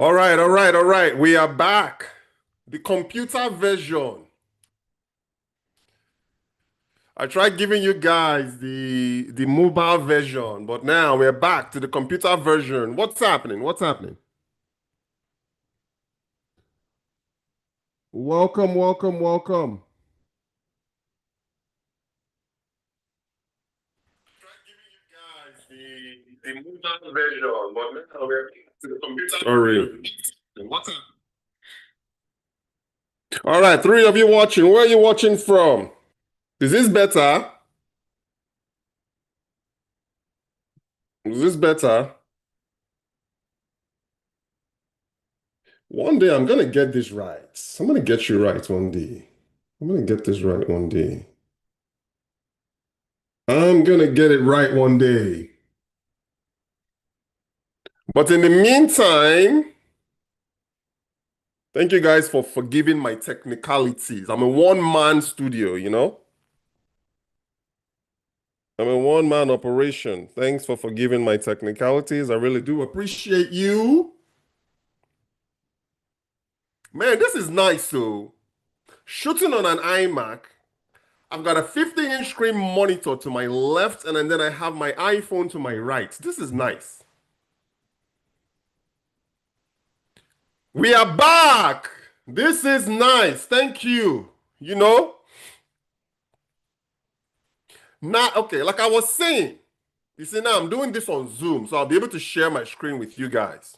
All right. We are back. The computer version. I tried giving you guys the mobile version, but now we're back to the computer version. What's happening? What's happening? Welcome, welcome, welcome. Tried giving you guys the mobile version, but now we're back to the computer version. What's happening? All right, three of you watching. Where are you watching from? Is this better? Is this better? One day I'm gonna get this right. I'm gonna get you right one day. I'm gonna get this right one day. I'm gonna get it right one day. But in the meantime, thank you guys for forgiving my technicalities. I'm a one-man studio, you know? I'm a one-man operation. Thanks for forgiving my technicalities. I really do appreciate you. Man, this is nice, so shooting on an iMac. I've got a 50-inch screen monitor to my left, and then I have my iPhone to my right. This is nice. We are back. This is nice. Thank you. You know? Now, okay, like I was saying, you see, now I'm doing this on Zoom, so I'll be able to share my screen with you guys.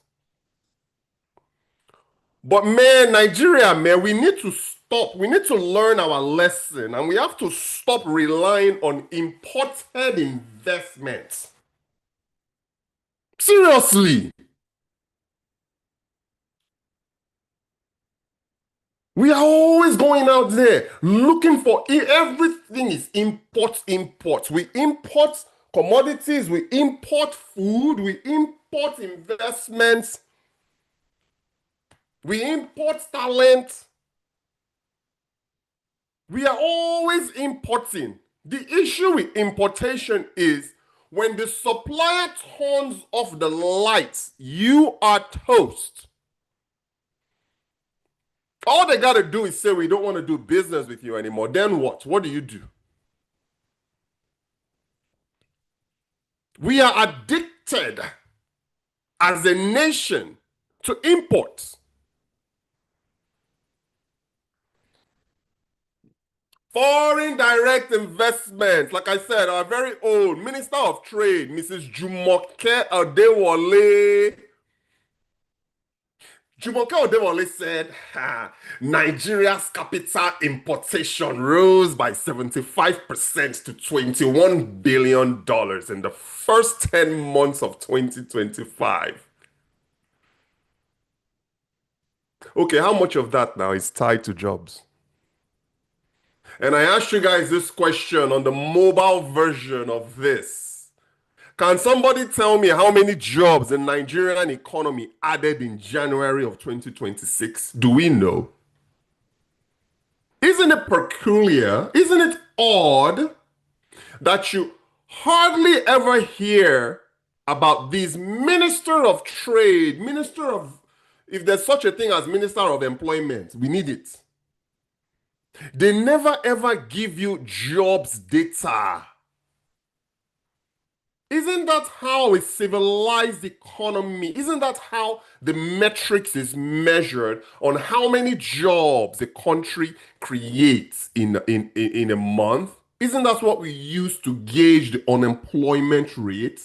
But man, Nigeria, man, we need to stop. We need to learn our lesson, and we have to stop relying on imported investments. Seriously. We are always going out there looking for everything is import. We import commodities, we import food, we import investments, we import talent. We are always importing. The issue with importation is when the supplier turns off the lights, you are toast. All they got to do is say, we don't want to do business with you anymore. Then what? What do you do? We are addicted as a nation to imports. Foreign direct investments, like I said, our very old Minister of Trade, Mrs. Jumoke Adewale. Jumoke Odewale said, Nigeria's capital importation rose by 75% to $21 billion in the first 10 months of 2025. Okay, how much of that now is tied to jobs? And I asked you guys this question on the mobile version of this. Can somebody tell me how many jobs the Nigerian economy added in January of 2026? Do we know? Isn't it peculiar? Isn't it odd that you hardly ever hear about these minister of trade, if there's such a thing as minister of employment, we need it. They never ever give you jobs data. Isn't that how a civilized economy, isn't that how the metrics is measured on how many jobs a country creates in a month? Isn't that what we use to gauge the unemployment rate?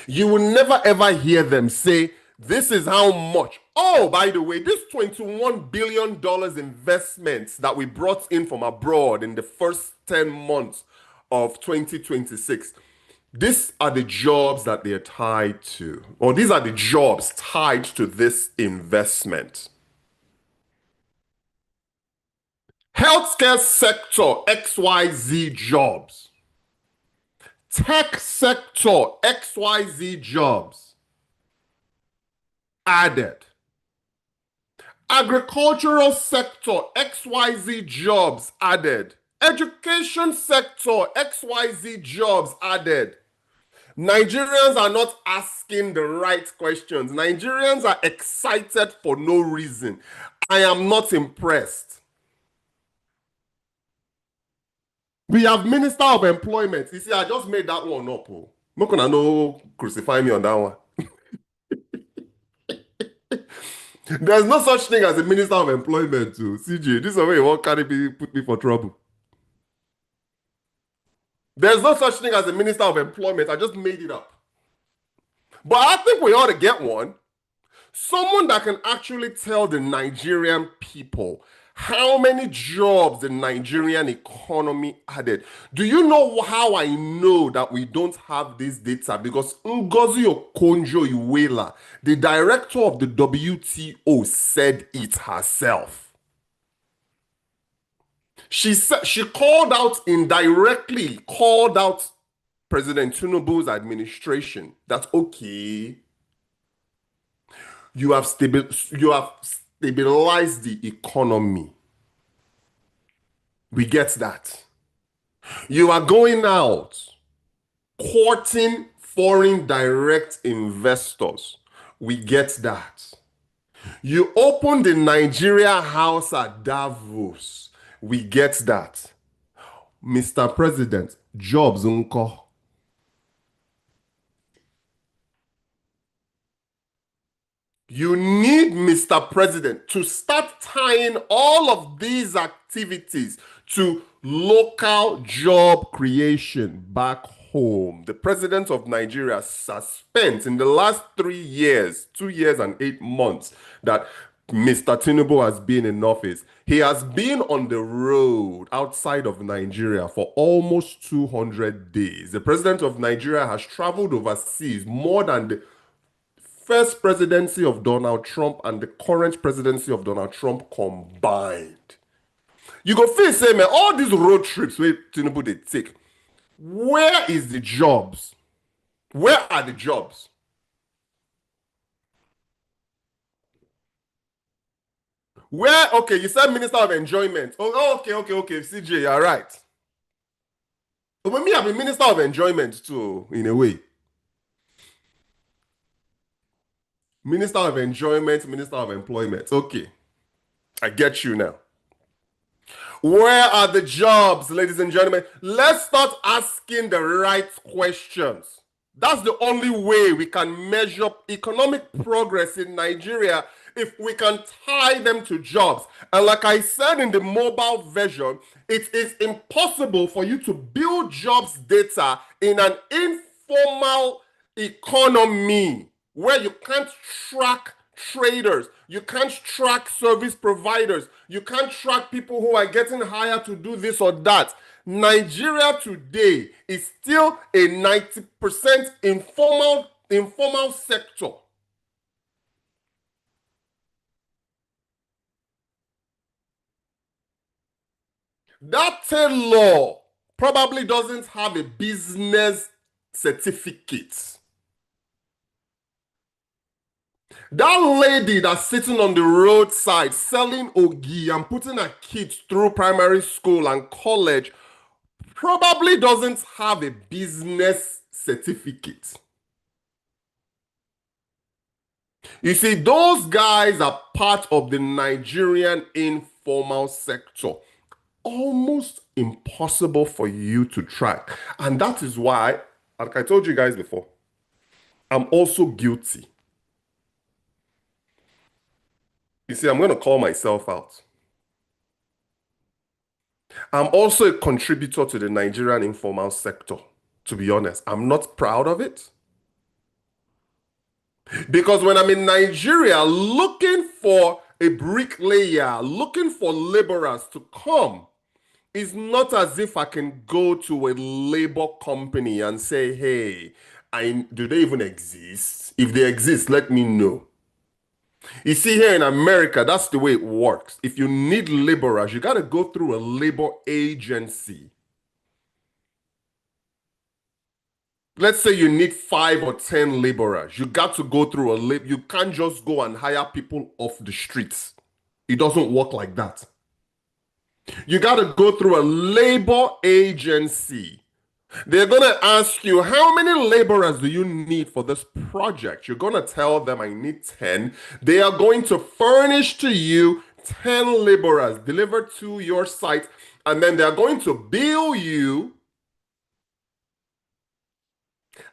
You will never ever hear them say, this is how much. Oh, by the way, this $21 billion investments that we brought in from abroad in the first 10 months of 2026, these are the jobs that they're tied to, or these are the jobs tied to this investment. Healthcare sector, XYZ jobs. Tech sector, XYZ jobs added. Agricultural sector, XYZ jobs added. Education sector, XYZ jobs added. Nigerians are not asking the right questions. Nigerians are excited for no reason. I am not impressed. We have Minister of Employment. You see, I just made that one up. Oh. Not gonna no crucify me on that one. There's no such thing as a Minister of Employment too. CJ, this is the way you won't carry me, put me for trouble. There's no such thing as a Minister of Employment. I just made it up. But I think we ought to get one. Someone that can actually tell the Nigerian people how many jobs the Nigerian economy added. Do you know how I know that we don't have this data? Because Ngozi Okonjo-Iweala, the director of the WTO, said it herself. She said she called out indirectly, called out President Tinubu's administration that okay, you have stabilized the economy. We get that. You are going out courting foreign direct investors. We get that. You opened the Nigeria house at Davos. We get that. Mr. President, jobs unko. You need, Mr. President, to start tying all of these activities to local job creation back home. The president of Nigeria has spent in the last 3 years, 2 years and 8 months that Mr. Tinubu has been in office. He has been on the road outside of Nigeria for almost 200 days. The president of Nigeria has traveled overseas more than the first presidency of Donald Trump and the current presidency of Donald Trump combined. You go feel say, man, all these road trips where Tinubu they take, where is the jobs? Where are the jobs? Where, okay, you said Minister of Enjoyment. Oh, okay, CJ, you're right. But me, I'm a Minister of Enjoyment too, in a way. Minister of Enjoyment, Minister of Employment. Okay, I get you now. Where are the jobs, ladies and gentlemen? Let's start asking the right questions. That's the only way we can measure economic progress in Nigeria if we can tie them to jobs. And like I said in the mobile version, it is impossible for you to build jobs data in an informal economy where you can't track traders, you can't track service providers, you can't track people who are getting hired to do this or that. Nigeria today is still a 90% informal sector. That tailor probably doesn't have a business certificate. That lady that's sitting on the roadside selling ogi and putting her kids through primary school and college probably doesn't have a business certificate. You see, those guys are part of the Nigerian informal sector. Almost impossible for you to track. And that is why, like I told you guys before, I'm also guilty. You see, I'm going to call myself out. I'm also a contributor to the Nigerian informal sector, to be honest. I'm not proud of it. Because when I'm in Nigeria looking for a bricklayer, looking for laborers to come, it's not as if I can go to a labor company and say, hey, do they even exist? If they exist, let me know. You see, here in America, that's the way it works. If you need laborers, you got to go through a labor agency. Let's say you need 5 or 10 laborers. You got to go through you can't just go and hire people off the streets. It doesn't work like that. You got to go through a labor agency. They're going to ask you, how many laborers do you need for this project? You're going to tell them, I need 10. They are going to furnish to you 10 laborers delivered to your site, and then they're going to bill you,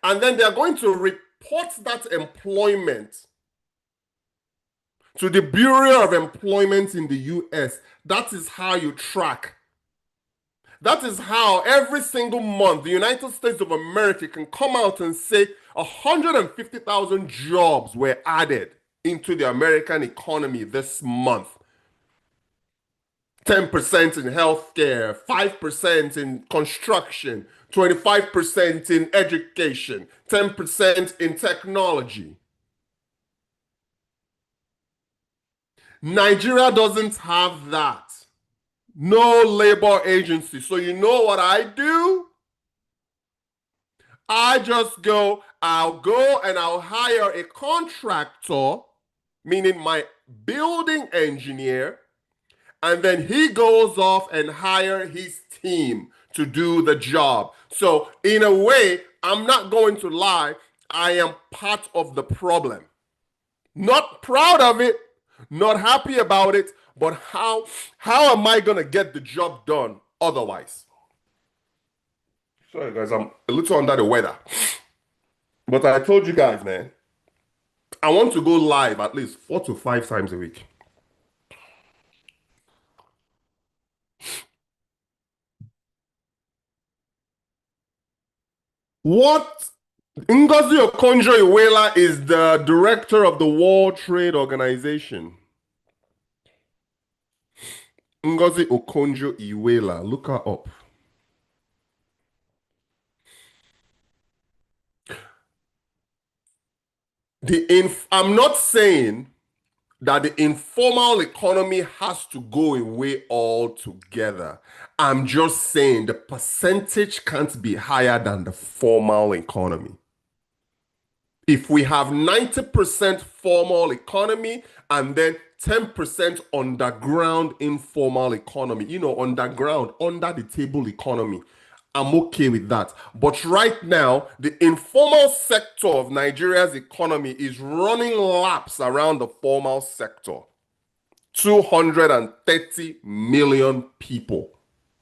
and then they're going to report that employment to the Bureau of Employment in the US. That is how you track. That is how every single month the United States of America can come out and say 150,000 jobs were added into the American economy this month. 10% in healthcare, 5% in construction, 25% in education, 10% in technology. Nigeria doesn't have that. No labor agency. So you know what I do? I'll go and I'll hire a contractor, meaning my building engineer, and then he goes off and hire his team to do the job. So in a way, I'm not going to lie, I am part of the problem. Not proud of it, not happy about it, but how am I going to get the job done otherwise? Sorry guys, I'm a little under the weather. But I told you guys, man, I want to go live at least 4 to 5 times a week. What? Ngozi Okonjo-Iweala is the director of the World Trade Organization. Ngozi Okonjo-Iweala, look her up. I'm not saying that the informal economy has to go away altogether. I'm just saying the percentage can't be higher than the formal economy. If we have 90% formal economy and then 10% underground informal economy, underground, under the table economy, I'm okay with that. But right now, the informal sector of Nigeria's economy is running laps around the formal sector. 230 million people.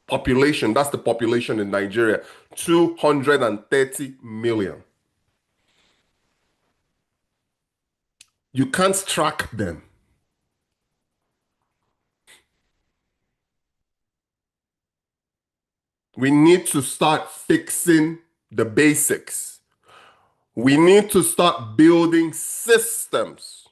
Population, that's the population in Nigeria. 230 million. You can't track them. We need to start fixing the basics. We need to start building systems.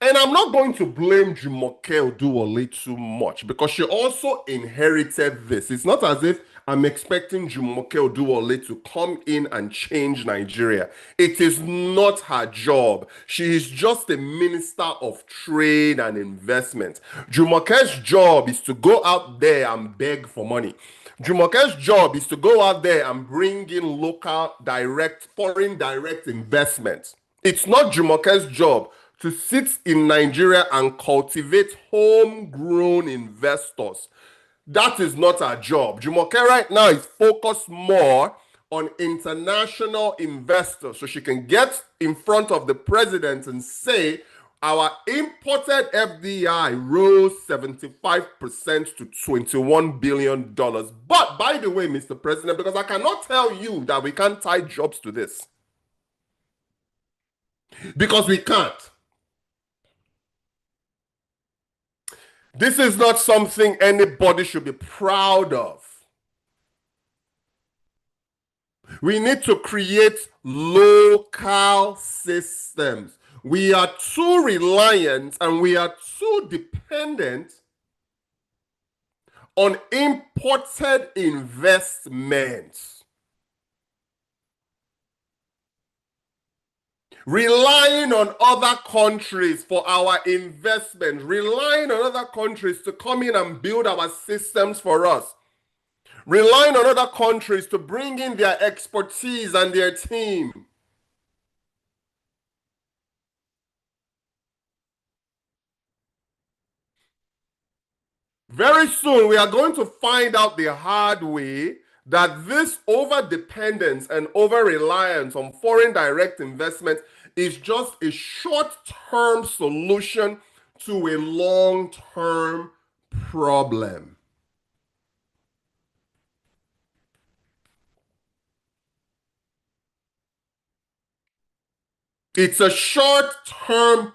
And I'm not going to blame Jumoke Oduwole too much because she also inherited this. It's not as if I'm expecting Jumoke Oduwole to come in and change Nigeria. It is not her job. She is just a minister of trade and investment. Jumoke's job is to go out there and beg for money. Jumoke's job is to go out there and bring in local foreign direct investment. It's not Jumoke's job to sit in Nigeria and cultivate homegrown investors. That is not our job. Jumoke right now is focused more on international investors so she can get in front of the president and say, our imported FDI rose 75% to $21 billion. But by the way, Mr. President, because I cannot tell you that we can't tie jobs to this. Because we can't. This is not something anybody should be proud of. We need to create local systems. We are too reliant and we are too dependent on imported investments. Relying on other countries for our investment, relying on other countries to come in and build our systems for us, relying on other countries to bring in their expertise and their team. Very soon, we are going to find out the hard way that this over dependence and over reliance on foreign direct investment is just a short term solution to a long term problem. It's a short-term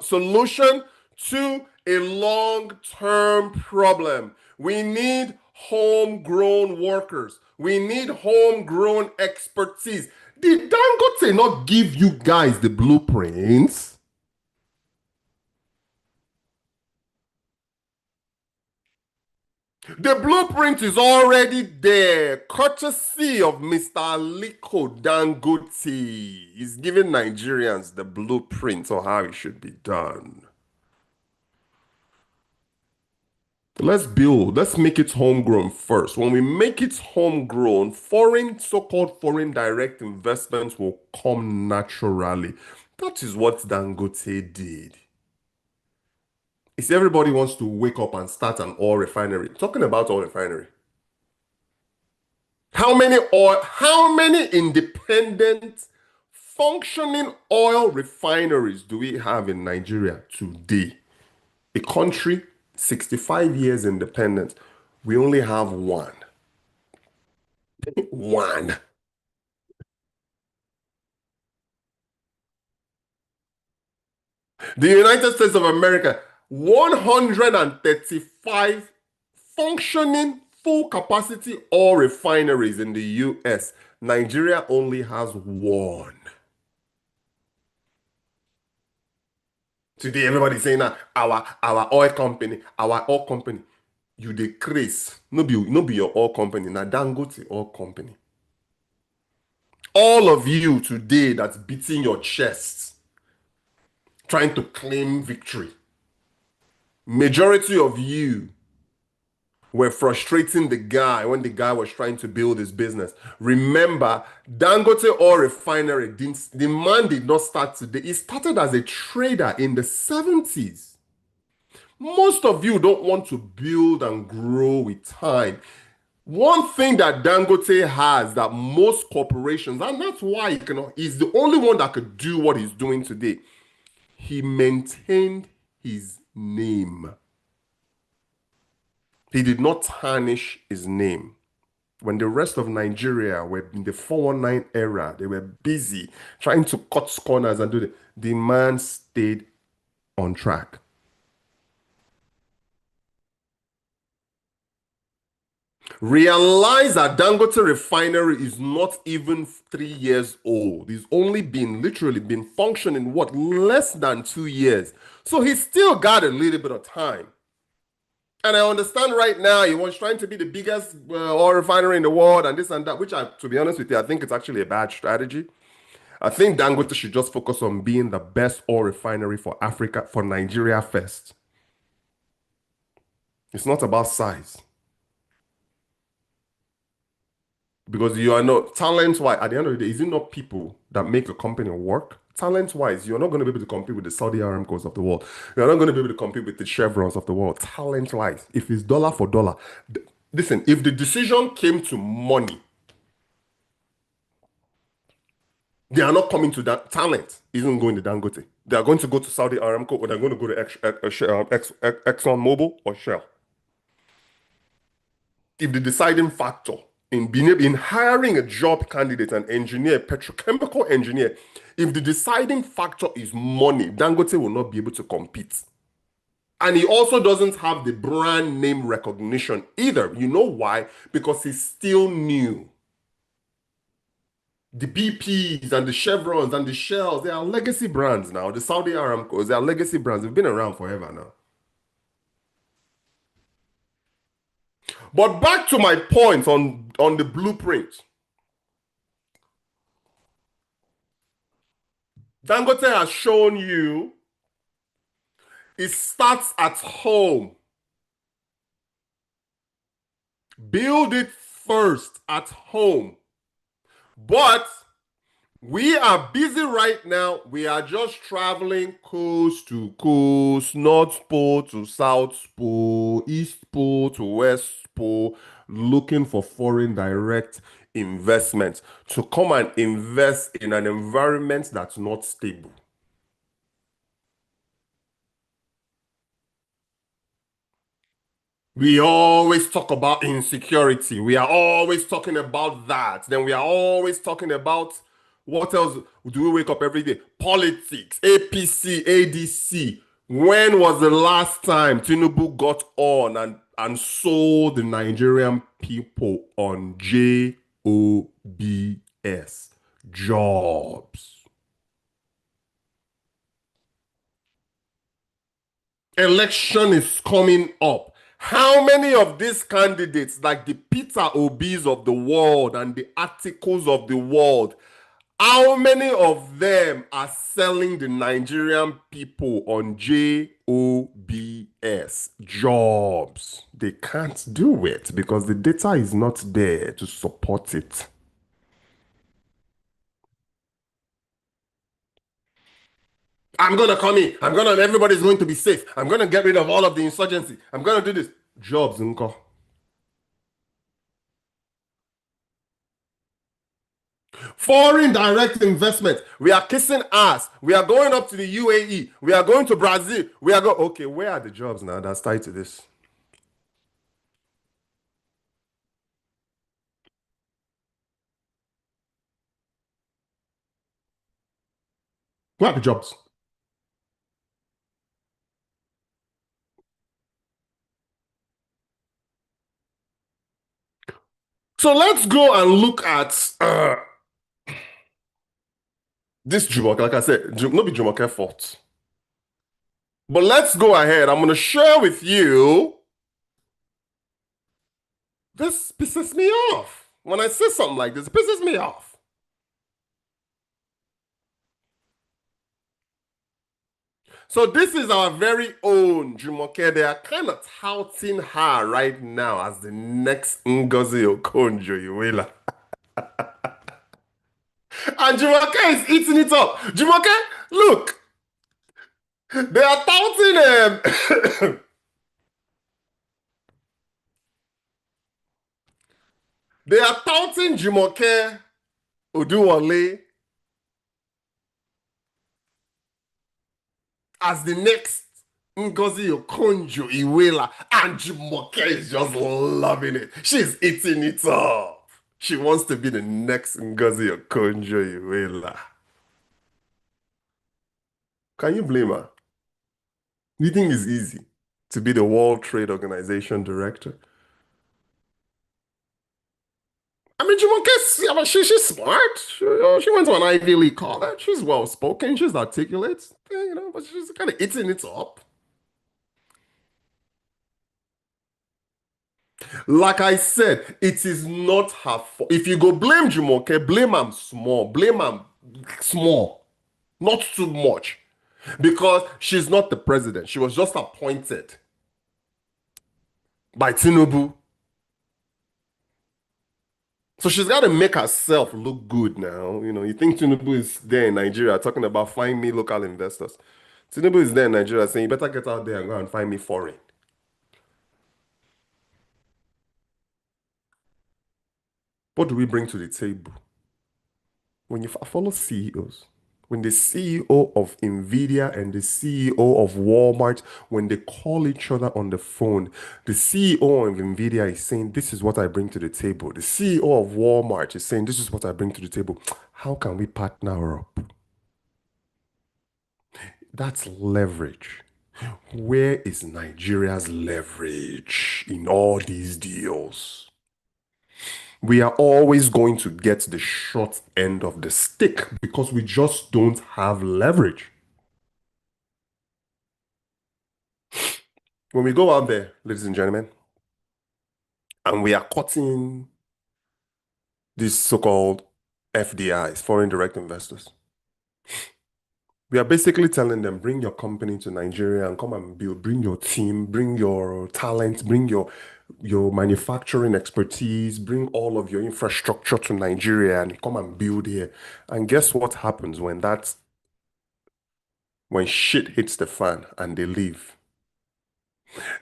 solution to a long-term problem. We need homegrown workers. We need homegrown expertise. Did Dangote not give you guys the blueprints? The blueprint is already there, courtesy of Mr. Aliko Dangote. He's giving Nigerians the blueprint on how it should be done. Let's make it homegrown first. When we make it homegrown, so-called foreign direct investments will come naturally. That is what Dangote did. It's everybody wants to wake up and start an oil refinery. Talking about oil refinery. How many independent functioning oil refineries do we have in Nigeria today? A country 65 years independent. We only have one. One. The United States of America, 135 functioning full capacity oil refineries in the US. Nigeria only has one. Today, everybody's saying that our oil company, you decrease. No be your oil company, na Dangote oil company. All of you today that's beating your chests, trying to claim victory. Majority of you were frustrating the guy when the guy was trying to build his business. Remember, Dangote Oil Refinery, the man did not start today. He started as a trader in the 70s. Most of you don't want to build and grow with time. One thing that Dangote has that most corporations, and that's why he's the only one that could do what he's doing today. He maintained his name. He did not tarnish his name. When the rest of Nigeria were in the 419 era, they were busy trying to cut corners and do the man stayed on track. Realize that Dangote refinery is not even 3 years old. He's only literally been functioning, less than 2 years. So he's still got a little bit of time. And I understand right now he was trying to be the biggest oil refinery in the world and this and that, which to be honest with you, I think it's actually a bad strategy. I think Dangote should just focus on being the best oil refinery for Africa, for Nigeria first. It's not about size. Because you are not talent-wise, at the end of the day, is it not people that make a company work? Talent-wise, you're not going to be able to compete with the Saudi Aramcos of the world. You're not going to be able to compete with the Chevrons of the world. Talent-wise, if it's dollar for dollar. Listen, if the decision came to money, they are not coming to that. Talent isn't going to Dangote. They are going to go to Saudi Aramco, or they're going to go to ExxonMobil or Shell. If the deciding factor in hiring a job candidate, an engineer, petrochemical engineer, if the deciding factor is money, Dangote will not be able to compete. And he also doesn't have the brand name recognition either. You know why? Because he's still new. The BPs and the Chevrons and the Shells, they are legacy brands now. The Saudi Aramcos, they are legacy brands. They've been around forever now. But back to my point on the blueprint. Dangote has shown you it starts at home. Build it first at home. But we are busy right now. We are just traveling coast to coast, North Pole to South Pole, East Pole to West Pole, looking for foreign direct investments to come and invest in an environment that's not stable. We always talk about insecurity. We are always talking about that. Then we are always talking about what else do we wake up every day? Politics, APC, ADC. When was the last time Tinubu got on and sold the Nigerian people on JOBS? Jobs. Election is coming up. How many of these candidates, like the Peter Obis of the world and the articles of the world, how many of them are selling the Nigerian people on JOBS? Jobs? They can't do it because the data is not there to support it. I'm gonna come in. Everybody's going to be safe. I'm gonna get rid of all of the insurgency. I'm gonna do this. Jobs, unko. Foreign direct investment. We are kissing ass. We are going up to the UAE. We are going to Brazil. We are going. Okay, where are the jobs now that's tied to this? Where are the jobs? So let's go and look at this Jumoke. Like I said, not be Jumoke fault. But let's go ahead. I'm going to share with you. This pisses me off. When I say something like this, it pisses me off. So this is our very own Jumoke. They are kind of touting her right now as the next Ngozi Okonjo-Iweala. And Jumoke is eating it up. Jumoke, look, they are touting they are touting Jumoke Oduwole as the next Ngozi Okonjo-Iweala, and Jumoke is just loving it. She's eating it up. She wants to be the next Ngozi Okonjo-Iweala. Can you blame her? You think it's easy to be the World Trade Organization director? I mean, Jumoke, I mean, she's smart. She went to an Ivy League college. She's well spoken. She's articulate. But she's kind of eating it up. Like I said, it is not her fault. If you go blame Jumoke, blame am small. Blame am small. Not too much. Because she's not the president. She was just appointed by Tinubu. So she's got to make herself look good now. You think Tinubu is there in Nigeria talking about find me local investors. Tinubu is there in Nigeria saying, you better get out there and go and find me foreign. What do we bring to the table? When you follow CEOs, when the CEO of Nvidia and the CEO of Walmart, when they call each other on the phone, the CEO of Nvidia is saying, this is what I bring to the table. The CEO of Walmart is saying, this is what I bring to the table. How can we partner up? That's leverage. Where is Nigeria's leverage in all these deals? We are always going to get the short end of the stick because we just don't have leverage. When we go out there, ladies and gentlemen, and we are cutting these so-called FDIs, foreign direct investors, we are basically telling them, bring your company to Nigeria and come and build, bring your team, bring your talent, bring your manufacturing expertise, bring all of your infrastructure to Nigeria and come and build here. And guess what happens when shit hits the fan and they leave?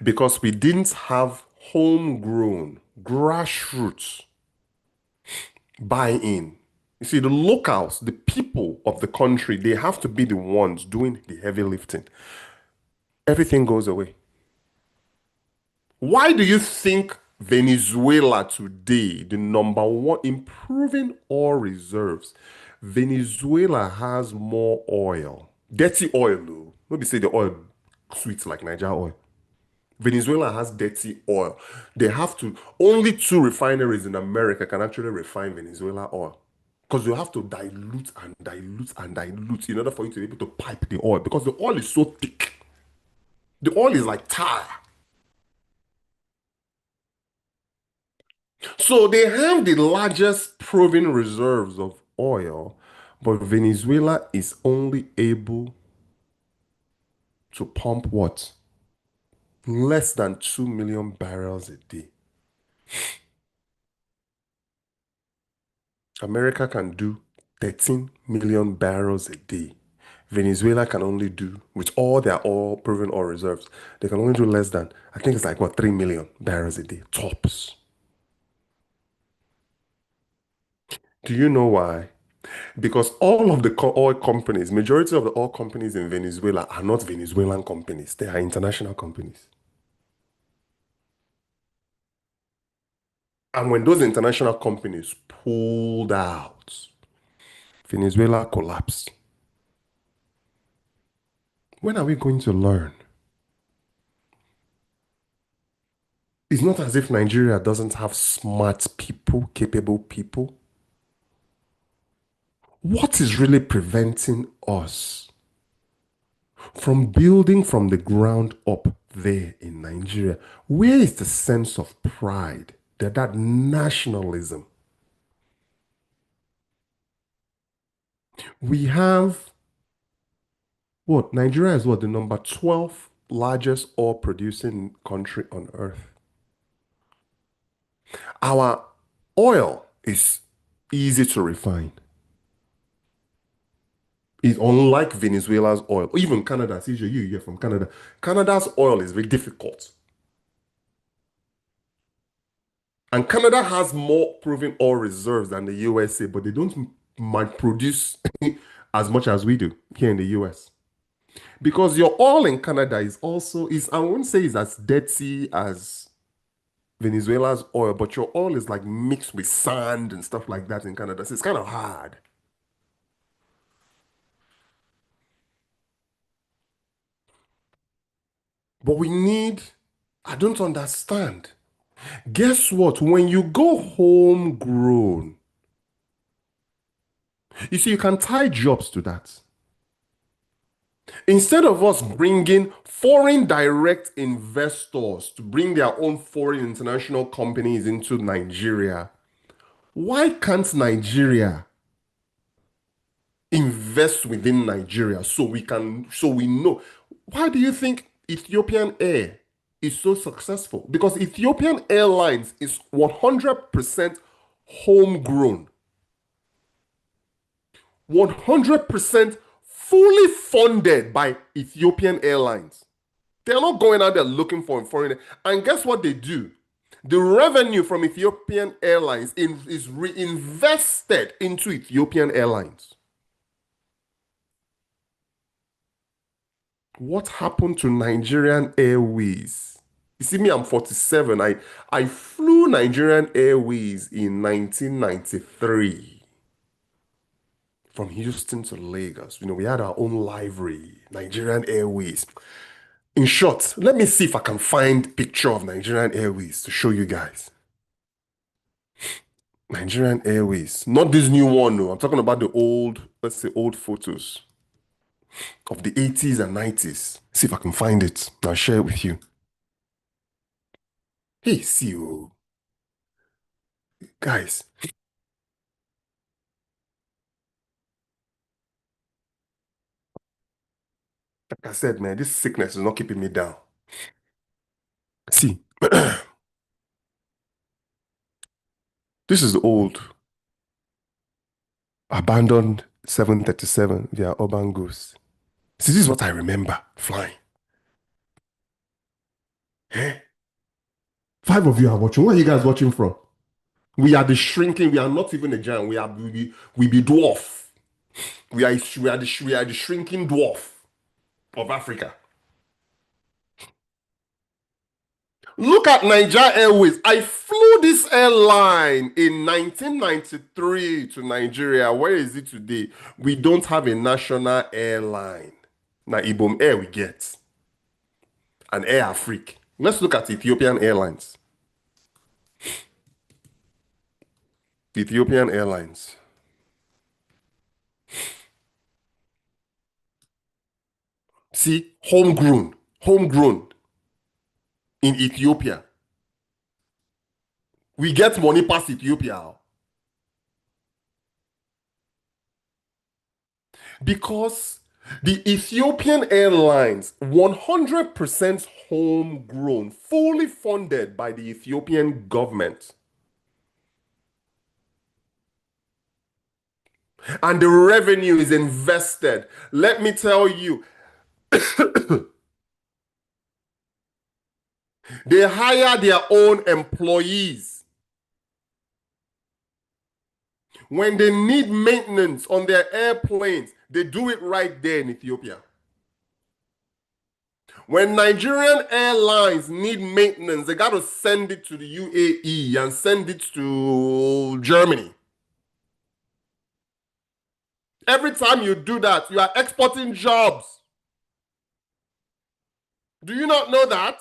Because we didn't have homegrown, grassroots buy-in. You see, the locals, the people of the country, they have to be the ones doing the heavy lifting. Everything goes away. Why do you think Venezuela today, the number one, improving oil reserves? Venezuela has more oil, dirty oil, though. Nobody say the oil sweet like Niger oil. Venezuela has dirty oil. They have to, only two refineries in America can actually refine Venezuela oil. Because you have to dilute and dilute and dilute in order for you to be able to pipe the oil. Because the oil is so thick. The oil is like tar. So they have the largest proven reserves of oil, but Venezuela is only able to pump what? Less than 2 million barrels a day. America can do 13 million barrels a day. Venezuela can only do, with all their oil, proven oil reserves, they can only do less than, I think it's like what, 3 million barrels a day, tops. Do you know why? Because all of the oil companies, majority of the oil companies in Venezuela are not Venezuelan companies. They are international companies. And when those international companies pulled out, Venezuela collapsed. When are we going to learn? It's not as if Nigeria doesn't have smart people, capable people. What is really preventing us from building from the ground up there in Nigeria? Where is the sense of pride, that nationalism? We have what? Nigeria is what? The number 12 largest oil producing country on earth. Our oil is easy to refine. It's unlike Venezuela's oil, or even Canada. See, you're from Canada. Canada's oil is very difficult. And Canada has more proven oil reserves than the USA, but they don't might produce as much as we do here in the US. Because your oil in Canada is also is I won't say it's as dirty as Venezuela's oil, but your oil is like mixed with sand and stuff like that in Canada. So it's kind of hard. But we need, I don't understand. Guess what? When you go homegrown, you see, you can tie jobs to that. Instead of us bringing foreign direct investors to bring their own foreign international companies into Nigeria, why can't Nigeria invest within Nigeria so we know? Why do you think Ethiopian Air is so successful? Because Ethiopian Airlines is 100% homegrown, 100% fully funded by Ethiopian Airlines. They're not going out there looking for a foreign. And guess what they do? The revenue from Ethiopian Airlines is reinvested into Ethiopian Airlines. What happened to Nigerian Airways? You see, me, I'm 47. I flew Nigerian Airways in 1993 from Houston to Lagos. You know, we had our own livery, Nigerian Airways. In short, let me see if I can find picture of Nigerian Airways to show you guys. Nigerian Airways, not this new one, no. I'm talking about the old, let's say old photos of the 80s and 90s. See if I can find it. I'll share it with you. Hey, see you guys. Like I said, man, this sickness is not keeping me down. See, this is the old abandoned 737 via Urban Goose. See, this is what I remember flying. Eh? Five of you are watching. Where are you guys watching from? We are the shrinking. We are not even a giant. We be dwarf. We are the shrinking dwarf of Africa. Look at Niger Airways. I flew this airline in 1993 to Nigeria. Where is it today? We don't have a national airline. Now Ibom Air we get. And Air Afrique. Let's look at Ethiopian Airlines. Ethiopian Airlines. See, homegrown in Ethiopia. We get money past Ethiopia because the Ethiopian Airlines 100% homegrown, fully funded by the Ethiopian government. And the revenue is invested. Let me tell you, they hire their own employees. When they need maintenance on their airplanes, they do it right there in Ethiopia. When Nigerian airlines need maintenance, they got to send it to the UAE and send it to Germany. Every time you do that, you are exporting jobs. Do you not know that?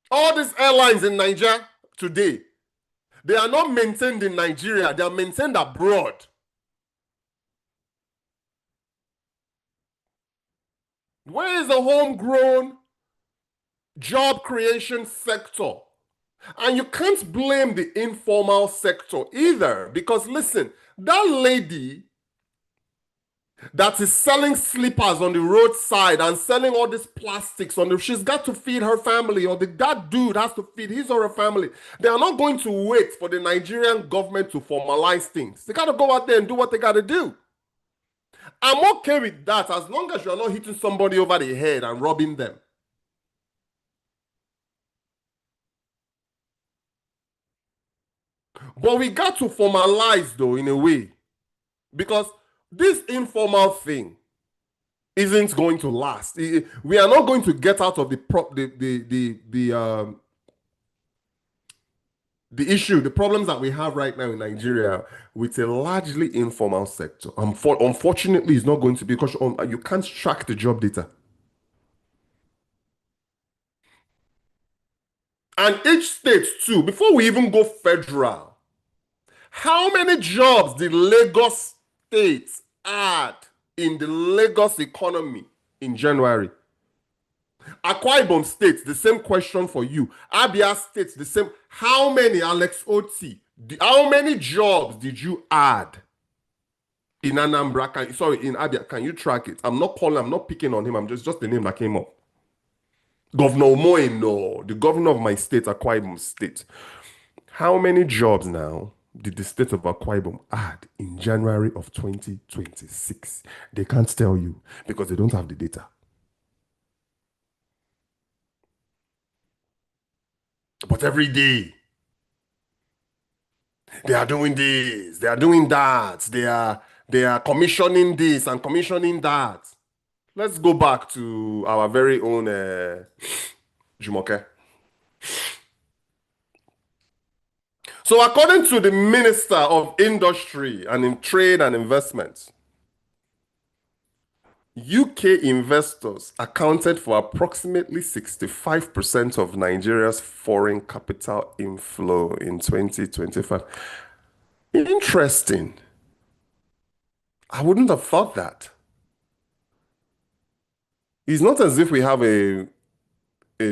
All these airlines in Nigeria today, they are not maintained in Nigeria, they are maintained abroad. Where is the homegrown job creation sector? And you can't blame the informal sector either, because listen, that lady that is selling slippers on the roadside and selling all these plastics on the, she's got to feed her family, or that dude has to feed his or her family. They are not going to wait for the Nigerian government to formalize things. They got to go out there and do what they got to do. I'm okay with that as long as you're not hitting somebody over the head and robbing them. But we got to formalize though in a way, because this informal thing isn't going to last. We are not going to get out of the issue, the problems that we have right now in Nigeria with a largely informal sector. Unfortunately, it's not going to be, because you can't track the job data. And each state too, before we even go federal, how many jobs did Lagos State add in the Lagos economy in January? Akwa Ibom State, the same question for you. Abia State, the same. How many, Alex Oti, how many jobs did you add in Anambra? In Abia, can you track it? I'm not picking on him. I'm just the name that came up. Governor Omoe, no, the governor of my state, Akwa Ibom State. How many jobs now did the state of Akwa Ibom add in January of 2026? They can't tell you because they don't have the data. But every day, they are doing this, they are doing that, they are commissioning this and commissioning that. Let's go back to our very own Jumoke. So according to the Minister of Industry and in Trade and Investments, UK investors accounted for approximately 65% of Nigeria's foreign capital inflow in 2025. Interesting. I wouldn't have thought that. It's not as if we have a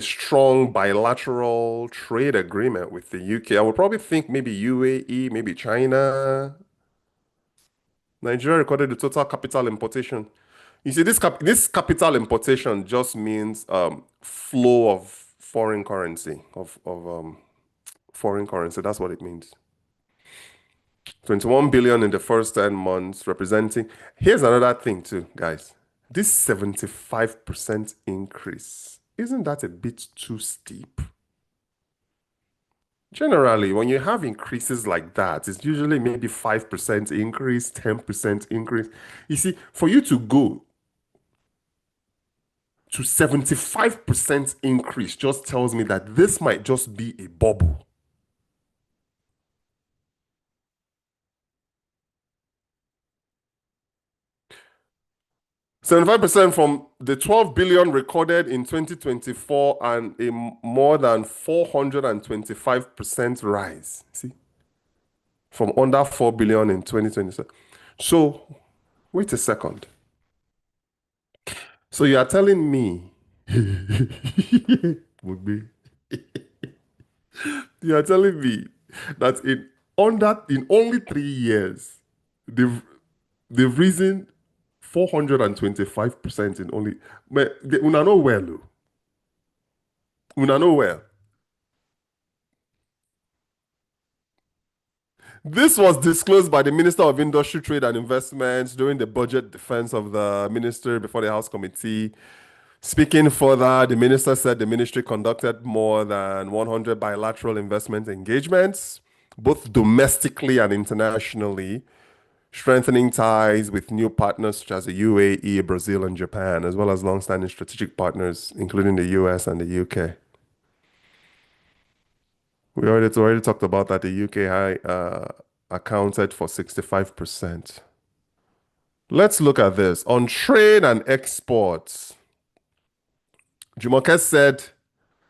strong bilateral trade agreement with the UK. I would probably think maybe UAE, maybe China. Nigeria recorded the total capital importation. You see, this capital importation just means flow of foreign currency, foreign currency. That's what it means. 21 billion in the first 10 months, representing. Here's another thing too, guys. This 75% increase isn't that a bit too steep? Generally, when you have increases like that, it's usually maybe 5% increase, 10% increase. You see, for you to go to 75% increase just tells me that this might just be a bubble. 75% from the 12 billion recorded in 2024 and a more than 425% rise. See, from under 4 billion in 2027. So, wait a second. So you are telling me, Mugbe, you are telling me that in only 3 years, they've they've risen 425% in only. But una know well, oh. Una know well. This was disclosed by the Minister of Industry, Trade and Investments during the budget defense of the minister before the House Committee. Speaking further, the minister said the ministry conducted more than 100 bilateral investment engagements, both domestically and internationally, strengthening ties with new partners such as the UAE, Brazil, and Japan, as well as long-standing strategic partners, including the US and the UK. We already talked about that. The UK accounted for 65%. Let's look at this. On trade and exports, Jumoke said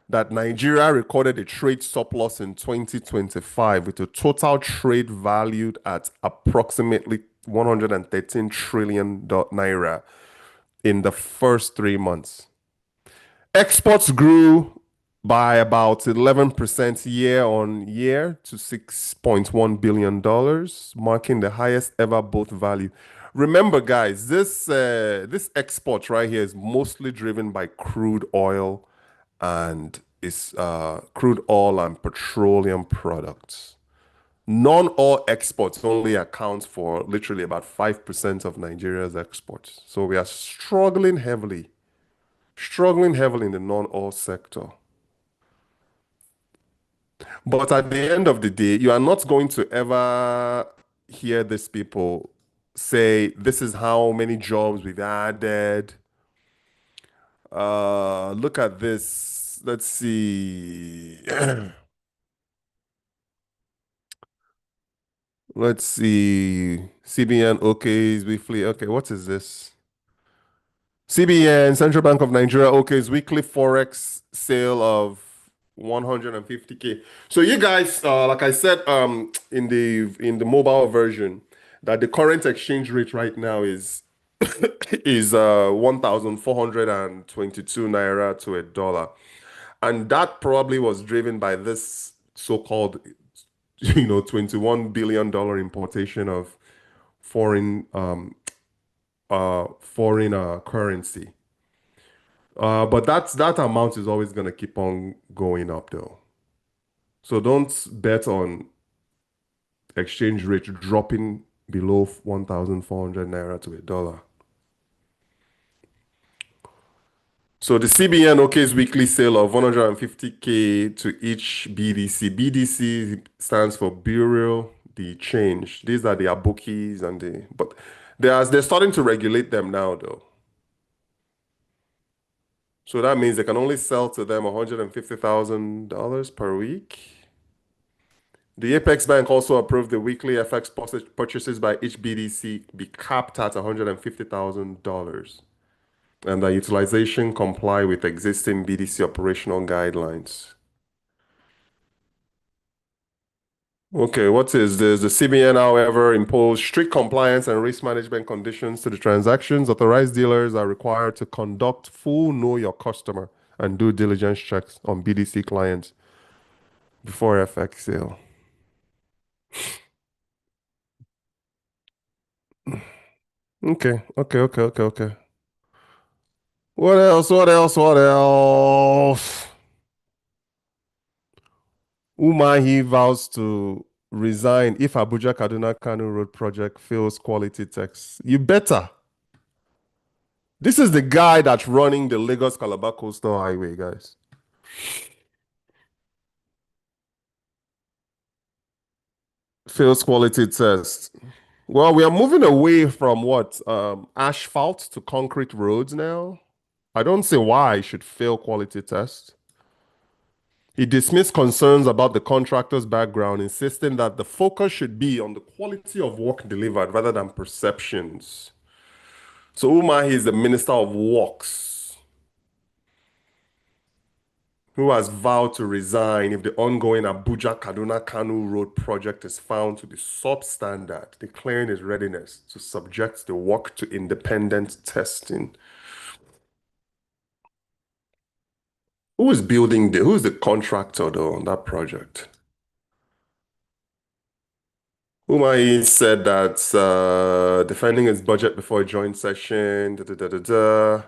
that Nigeria recorded a trade surplus in 2025 with a total trade valued at approximately 113 trillion naira in the first 3 months. Exports grew by about 11% year on year to $6.1 billion, marking the highest ever both value. Remember, guys, this export right here is mostly driven by crude oil and crude oil and petroleum products. Non-oil exports only account for literally about 5% of Nigeria's exports. So we are struggling heavily in the non-oil sector. But at the end of the day, you are not going to ever hear these people say, this is how many jobs we've added. Look at this. Let's see. Let's see. CBN, OK's weekly. Okay, what is this? CBN, Central Bank of Nigeria, OK's weekly Forex sale of 150K. So you guys, like I said, in the mobile version, that the current exchange rate right now is is 1,422 naira to a dollar. And that probably was driven by this so-called, $21 billion importation of foreign currency. But that amount is always going to keep on going up though. So don't bet on exchange rate dropping below 1,400 naira to a dollar. So the CBN OK's weekly sale of 150K to each BDC. BDC stands for Bureau de Change. These are the abokis but they're starting to regulate them now though. So that means they can only sell to them $150,000 per week. The Apex Bank also approved the weekly FX purchases by each BDC be capped at $150,000 and the utilization comply with existing BDC operational guidelines. Okay, what is this? The CBN, however, imposed strict compliance and risk management conditions to the transactions. Authorized dealers are required to conduct full know your customer and due diligence checks on BDC clients before FX sale. Okay. What else? What else? What else? Umahi vows to resign if Abuja Kaduna Kanu Road project fails quality text. You better. This is the guy that's running the Lagos Calabar Coastal Highway, guys. Fails quality test. Well, we are moving away from what asphalt to concrete roads now. I don't see why I should fail quality test. He dismissed concerns about the contractor's background, insisting that the focus should be on the quality of work delivered rather than perceptions. So Umar is the Minister of Works, who has vowed to resign if the ongoing Abuja Kaduna Kanu Road project is found to be substandard, declaring his readiness to subject the work to independent testing. Who is the contractor though on that project? Umai said that defending his budget before a joint session, da, da, da, da, da.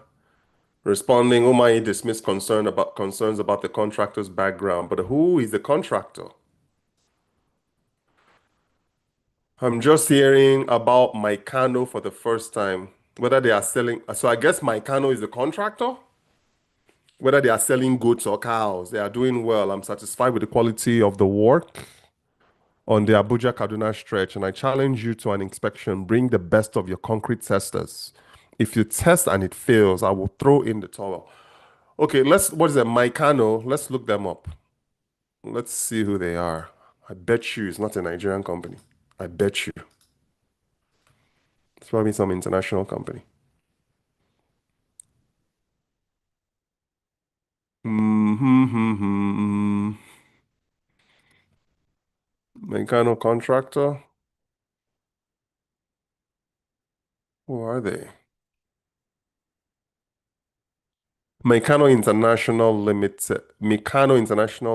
Responding, Umai dismissed concerns about the contractor's background, but who is the contractor? I'm just hearing about Mycano for the first time. Whether they are selling, so I guess Mycano is the contractor. Whether they are selling goats or cows, they are doing well. I'm satisfied with the quality of the work on the Abuja Kaduna stretch, and I challenge you to an inspection. Bring the best of your concrete testers. If you test and it fails, I will throw in the towel. Okay, what is it? Mycano, let's look them up. Let's see who they are. I bet you it's not a Nigerian company. I bet you. It's probably some international company. Mm-hmm. Mycano contractor. Who are they? Meccano International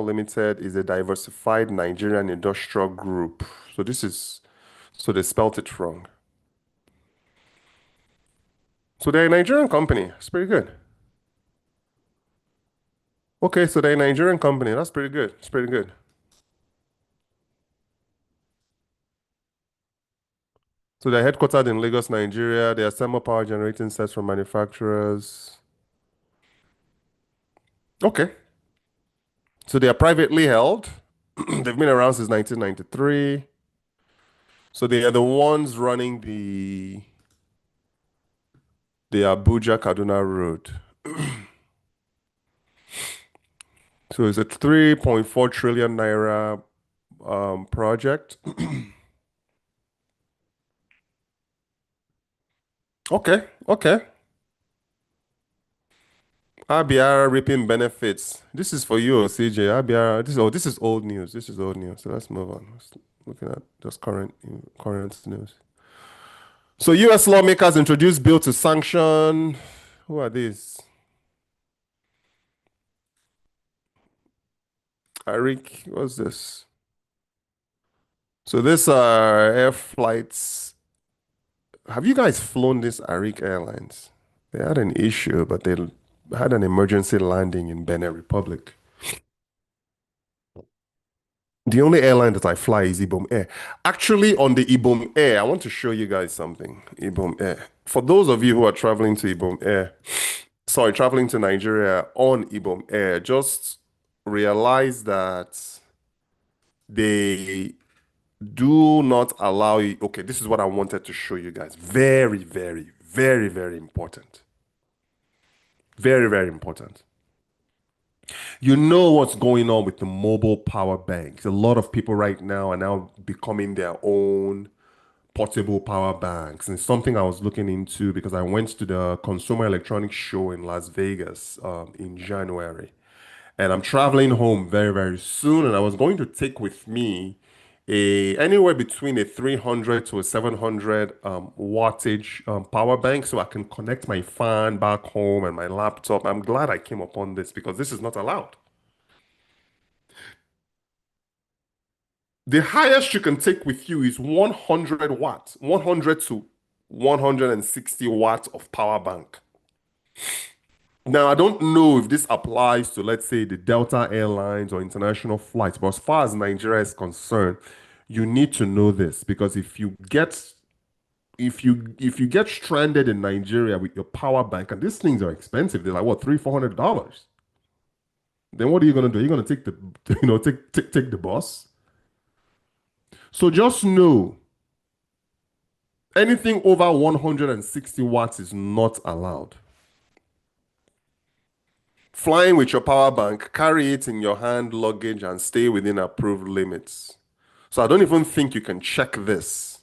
Limited is a diversified Nigerian industrial group. So they spelt it wrong. So they're a Nigerian company. It's pretty good. Okay, so they're a Nigerian company. That's pretty good. It's pretty good. So they're headquartered in Lagos, Nigeria. They assemble power generating sets from manufacturers. Okay. So they are privately held. They've been around since 1993. So they are the ones running the Abuja Kaduna Road. So it's a 3.4 trillion naira project. Okay, okay. ABR reaping benefits. This is for you, CJ. ABR. This is old news. This is old news. So let's move on. Looking at just current news. So U.S. lawmakers introduced bill to sanction. Who are these? Arik, what's this? So these are air flights. Have you guys flown this Arik Airlines? They had an issue, but they had an emergency landing in Benin Republic. The only airline that I fly is Ibom Air. Actually, on the Ibom Air, I want to show you guys something. Ibom Air. For those of you who are traveling to Ibom Air, sorry, traveling to Nigeria on Ibom Air, just realize that they do not allow you. Okay, this is what I wanted to show you guys. Very, very, very, very important. Very, very important. You know what's going on with the mobile power banks. A lot of people right now are now becoming their own portable power banks. And it's something I was looking into because I went to the Consumer Electronics Show in Las Vegas in January. And I'm traveling home very, very soon. And I was going to take with me anywhere between a 300 to a 700 wattage power bank so I can connect my fan back home and my laptop. I'm glad I came upon this because this is not allowed. The highest you can take with you is 100 watts, 100 to 160 watts of power bank. Now, I don't know if this applies to, let's say, the Delta Airlines or international flights, but as far as Nigeria is concerned, you need to know this because if you get if you get stranded in Nigeria with your power bank, and these things are expensive, they're like what, $300-$400. Then what are you gonna do? You're gonna take the take the bus. So just know anything over 160 watts is not allowed. Flying with your power bank, carry it in your hand luggage and stay within approved limits. So I don't even think you can check this.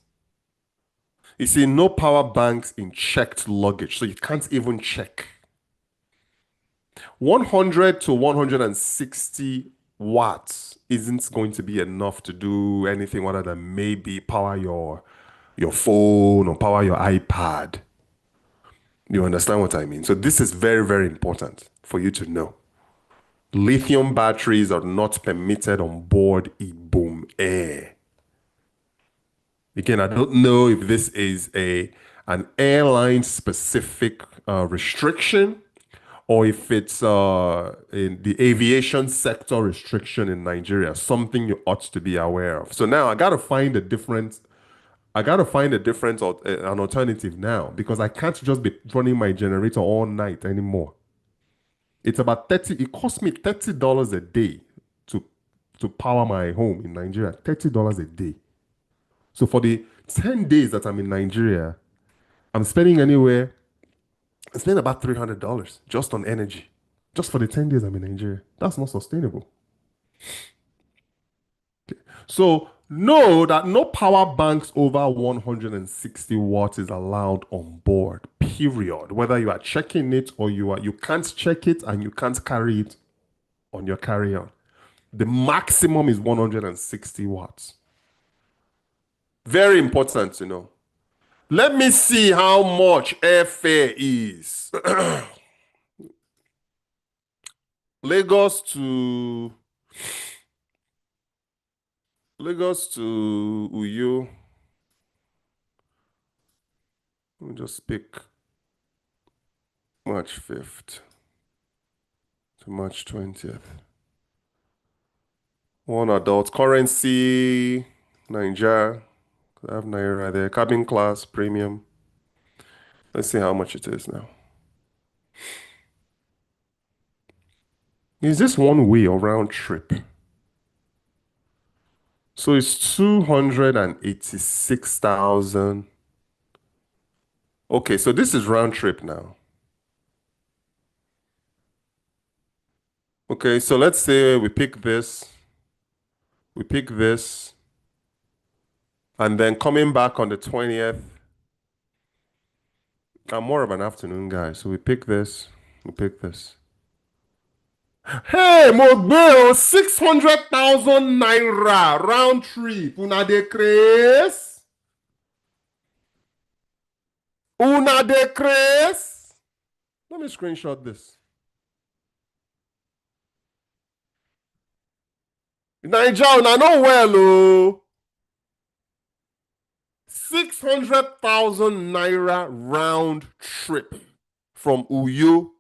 You see, no power banks in checked luggage, so you can't even check. 100 to 160 watts isn't going to be enough to do anything other than maybe power your phone or power your iPad. You understand what I mean? So this is very, very important for you to know. Lithium batteries are not permitted on board Ibom Air. Again, I don't know if this is an airline specific restriction or if it's in the aviation sector restriction in Nigeria, something you ought to be aware of. So now I gotta find a different, an alternative now because I can't just be running my generator all night anymore. It's about 30, it costs me $30 a day to to power my home in Nigeria. $30 a day. So for the 10 days that I'm in Nigeria, I'm spending about $300 just on energy. Just for the 10 days I'm in Nigeria. That's not sustainable. So know that no power banks over 160 watts is allowed on board. Period. Whether you are checking it or you can't check it and you can't carry it on your carry-on. The maximum is 160 watts. Very important to know. Let me see how much airfare is. Lagos to Uyo. Let me just pick March 5th to March 20th. One adult currency, Niger. I have Naira there. Cabin class, premium. Let's see how much it is now. Is this one way or round trip? So it's 286,000. Okay, so this is round trip now. Okay, so let's say we pick this, and then coming back on the 20th. I'm more of an afternoon guy, so we pick this, Hey, Mogbe, 600,000 naira round trip. Una de craze? Una de craze? Let me screenshot this. Naija, una know well, oh. 600,000 naira round trip from Uyo.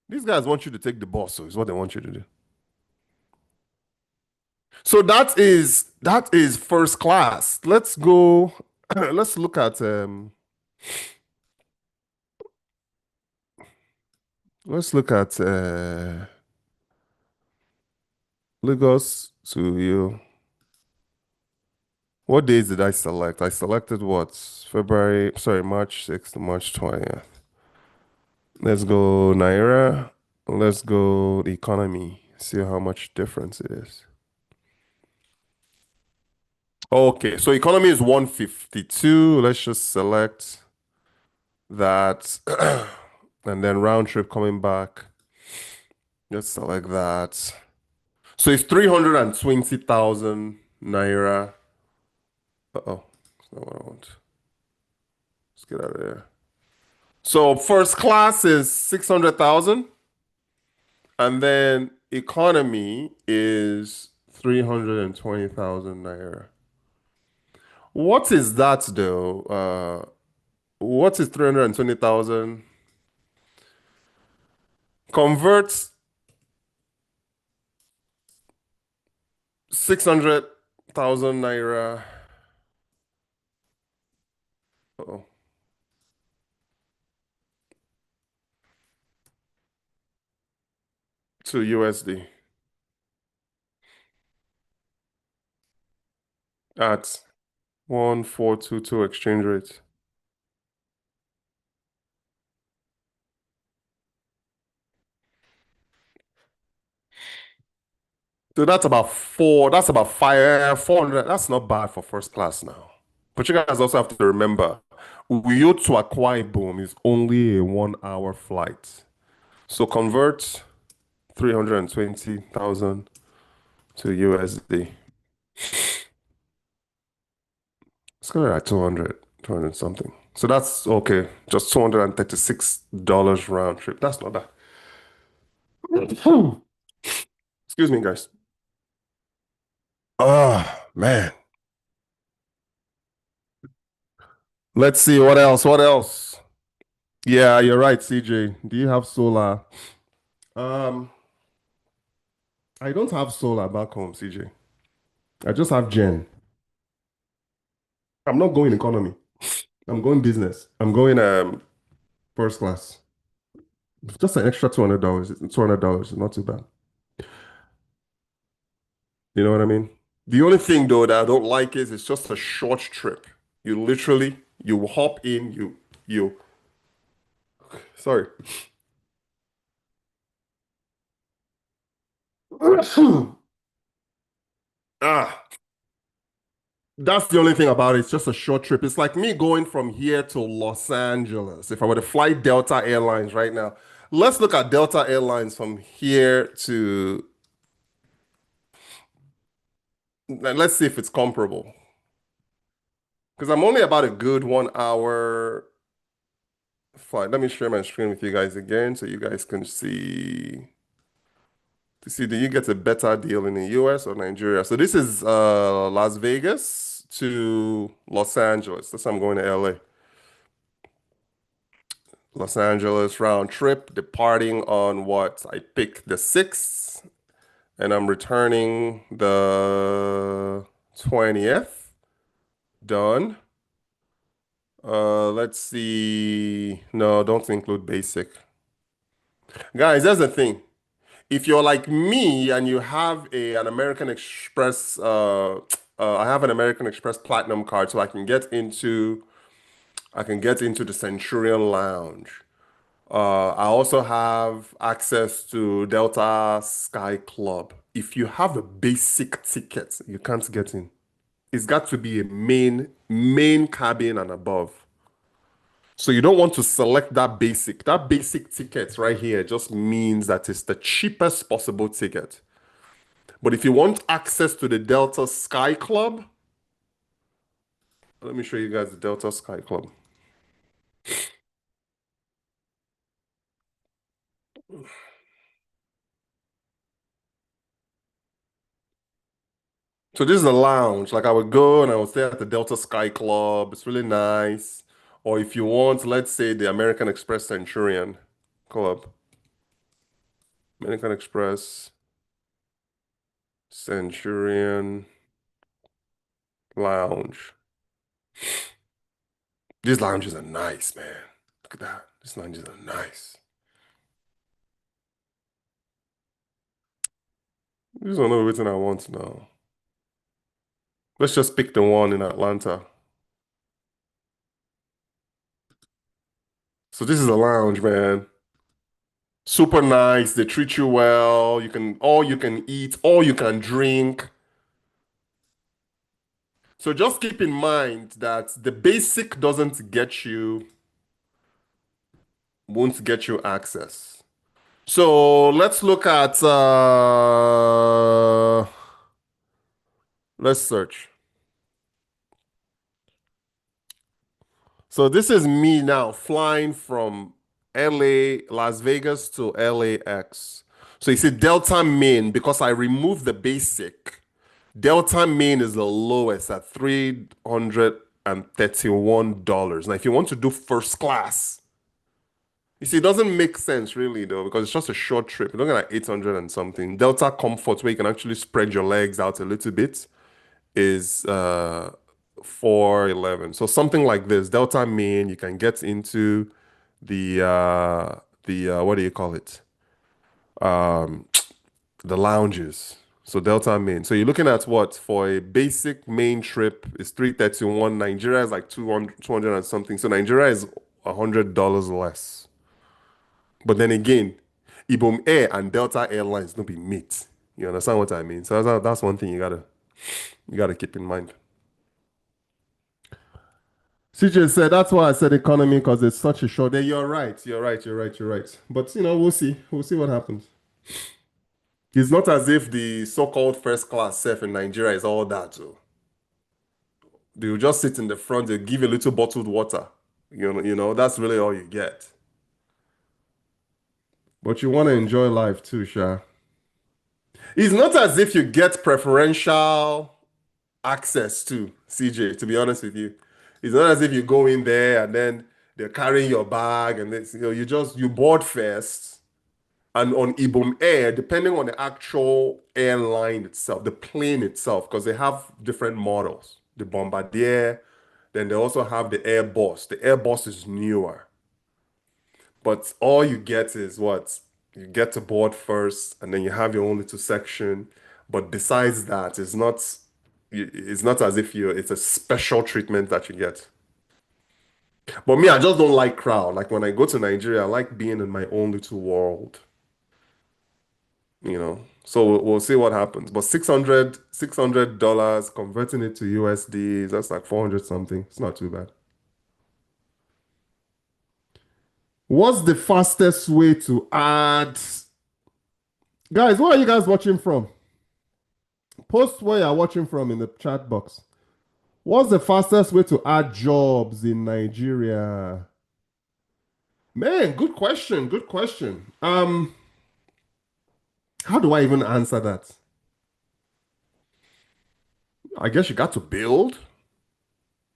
These guys want you to take the bus, so is what they want you to do. So that is first class. Let's go. Let's look at Lagos to you. What days did I select? I selected what? March 6th to March 20th. Let's go Naira. Let's go the economy. See how much difference it is. Okay, so economy is 152. Let's just select that. And then round trip coming back. Let's select that. So it's 320,000 Naira. Uh-oh, that's not what I want. Let's get out of there. So first class is 600,000. And then economy is 320,000 Naira. What is that though? What is 320,000? Convert 600,000 Naira Uh-oh. To USD at 1422 exchange rate. So that's about 400. That's not bad for first class now. But you guys also have to remember, Uyo to Akwa Ibom is only a 1 hour flight. So convert 320,000 to USD. It's gonna be like 200 something. So that's okay. Just $236 round trip. That's not bad. Excuse me, guys. Oh man. Let's see what else. What else? Yeah, you're right, CJ. Do you have solar? Um, I don't have solar back home, CJ. I just have Gen. I'm not going economy. I'm going business. I'm going first class. Just an extra $200. $200 is not too bad. You know what I mean? The only thing though that I don't like is it's just a short trip. You hop in, you sorry. Ah, that's the only thing about it. It's just a short trip. It's like me going from here to Los Angeles. If I were to fly Delta Airlines right now, let's look at Delta Airlines from here to, let's see if it's comparable. Because I'm only about a good 1 hour flight. Let me share my screen with you guys again so you guys can see. To see, do you get a better deal in the US or Nigeria? So this is Las Vegas to Los Angeles. That's how I'm going to LA. Los Angeles round trip, departing on what? I picked the 6th, and I'm returning the 20th. Done. Let's see. No, don't include basic. Guys, that's the thing. If you're like me and you have an American Express, I have an American Express Platinum card, so I can get into the Centurion Lounge. I also have access to Delta Sky Club. If you have a basic ticket, you can't get in. It's got to be a main cabin and above. So you don't want to select that basic. That basic ticket right here just means that it's the cheapest possible ticket. But if you want access to the Delta Sky Club, let me show you guys the Delta Sky Club. So this is the lounge. Like I would go and I would stay at the Delta Sky Club. It's really nice. Or if you want, let's say the American Express Centurion Club. American Express Centurion Lounge. These lounges are nice, man. Look at that. These lounges are nice. I just don't know everything I want now. Let's just pick the one in Atlanta. So this is a lounge, man. Super nice. They treat you well. All you can eat, all you can drink. So just keep in mind that the basic won't get you access. So let's look at let's search. So this is me now flying from LA, Las Vegas to LAX. So you see Delta Main, because I removed the basic, Delta Main is the lowest at $331. Now, if you want to do first class, you see, it doesn't make sense really though, because it's just a short trip. You're looking at 800 and something. Delta Comfort, where you can actually spread your legs out a little bit, is 411. So something like this, Delta Main, you can get into the what do you call it? Um, the lounges. So Delta Main. So you're looking at what for a basic main trip is 331. Nigeria is like 200 and something. So Nigeria is $100 less. But then again, Ibom Air and Delta Airlines don't be meet. You understand what I mean? So that's one thing you gotta keep in mind. CJ said that's why I said economy because it's such a short day. You're right. You're right. You're right. You're right. But we'll see. We'll see what happens. It's not as if the so-called first class self in Nigeria is all that. So they'll just sit in the front. They'll give you a little bottled water. That's really all you get. But you want to enjoy life too, Sha. It's not as if you get preferential access to CJ, to be honest with you. It's not as if you go in there and then they're carrying your bag and you board first. And on Ibom Air, depending on the actual airline itself, the plane itself, because they have different models. The Bombardier, then they also have the Airbus. The Airbus is newer. But all you get is what? You get to board first, and then you have your own little section. But besides that, it's not as if it's a special treatment that you get. But me, I just don't like crowd. Like when I go to Nigeria, I like being in my own little world. So we'll see what happens. But $600 converting it to USD, that's like 400 something. It's not too bad. What's the fastest way to add? Guys, where are you guys watching from? Post where you're watching from in the chat box. What's the fastest way to add jobs in Nigeria? Man, good question. Good question. How do I even answer that? I guess you got to build.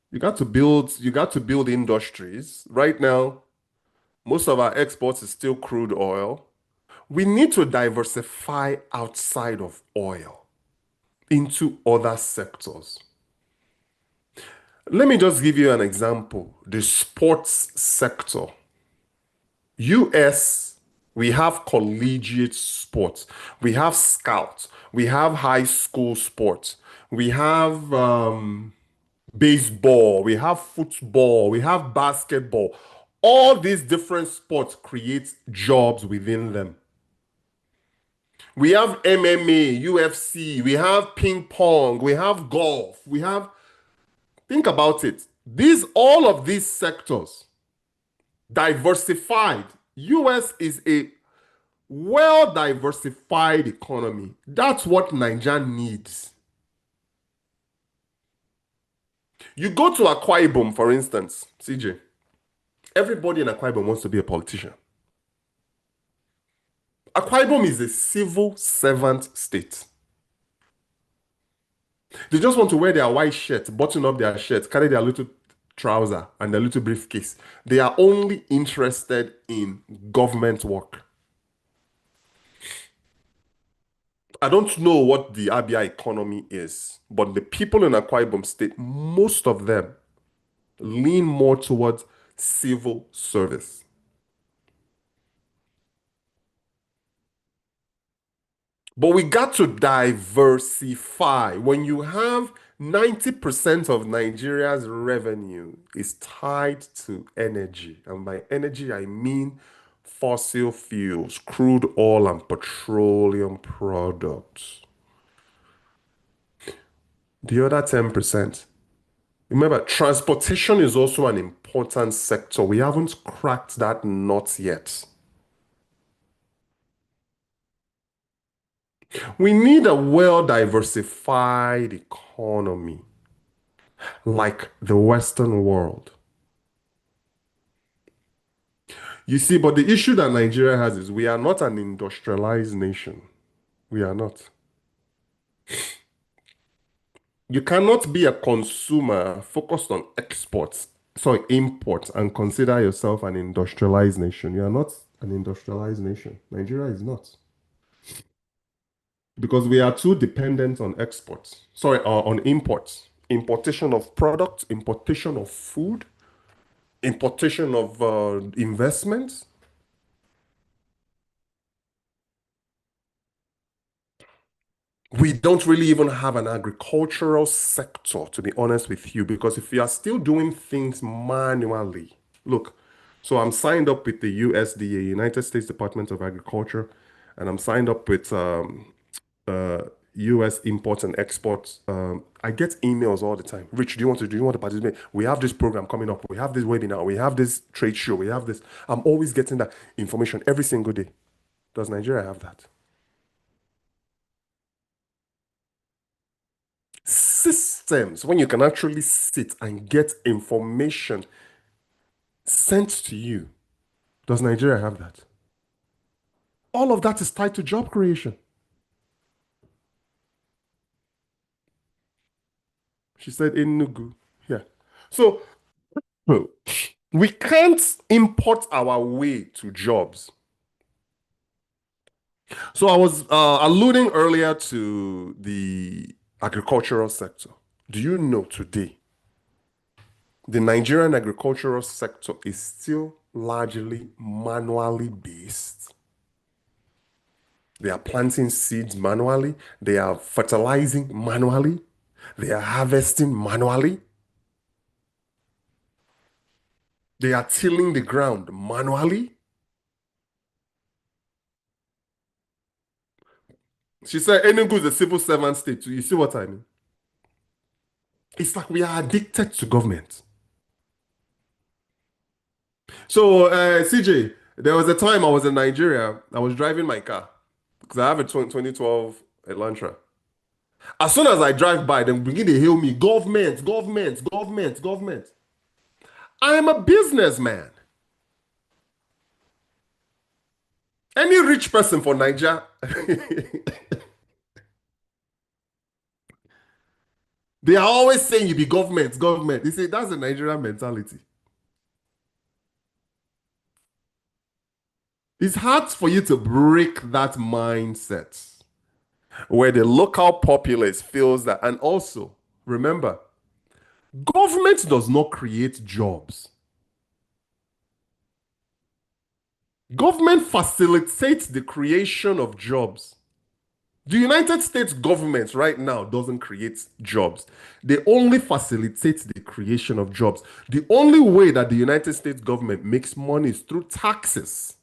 You got to build industries. Right now, most of our exports is still crude oil. We need to diversify outside of oil into other sectors. Let me just give you an example. The sports sector. US, we have collegiate sports. We have scouts. We have high school sports. We have baseball. We have football. We have basketball. All these different sports create jobs within them. We have MMA, UFC, we have ping pong, we have golf, think about it. All of these sectors, diversified. US is a well diversified economy. That's what Nigeria needs. You go to Akwa Ibom, for instance, CJ. Everybody in Akwa Ibom wants to be a politician. Akwa Ibom is a civil servant state. They just want to wear their white shirt, button up their shirt, carry their little trouser and their little briefcase. They are only interested in government work. I don't know what the Abia economy is, but the people in Akwa Ibom State, most of them lean more towards civil service. But we got to diversify. When you have 90% of Nigeria's revenue is tied to energy, and by energy I mean fossil fuels, crude oil and petroleum products. The other 10%. Remember, transportation is also an important sector. We haven't cracked that nut yet. We need a well-diversified economy like the Western world. You see, but the issue that Nigeria has is we are not an industrialized nation. We are not. You cannot be a consumer focused on exports, sorry, imports, and consider yourself an industrialized nation. You are not an industrialized nation. Nigeria is not. Because we are too dependent on exports, sorry, on imports. importation of products, importation of food, importation of investments. We don't really even have an agricultural sector, to be honest with you, because if you are still doing things manually, look, so I'm signed up with the USDA, United States Department of Agriculture, and I'm signed up with US imports and exports. I get emails all the time. Rich, do you want to participate? We have this program coming up. We have this webinar. We have this trade show. We have this. I'm always getting that information every single day. Does Nigeria have that? Systems when you can actually sit and get information sent to you. Does Nigeria have that? All of that is tied to job creation. She said Enugu. Yeah. So well, we can't import our way to jobs. So I was alluding earlier to the agricultural sector. Do you know today the Nigerian agricultural sector is still largely manually based? They are planting seeds manually. They are fertilizing manually. They are harvesting manually. They are tilling the ground manually. She said Enugu is a civil servant state. You see what I mean? It's like we are addicted to government. So, CJ, there was a time I was in Nigeria. I was driving my car because I have a 2012 Elantra. As soon as I drive by, they begin to hail me, government, government, government, government. I am a businessman. Any rich person for Niger, they are always saying you be government, government. They say that's the Nigerian mentality. It's hard for you to break that mindset where the local populace feels that. And also, remember, government does not create jobs. Government facilitates the creation of jobs. The United States government right now doesn't create jobs. They only facilitate the creation of jobs. The only way that the United States government makes money is through taxes.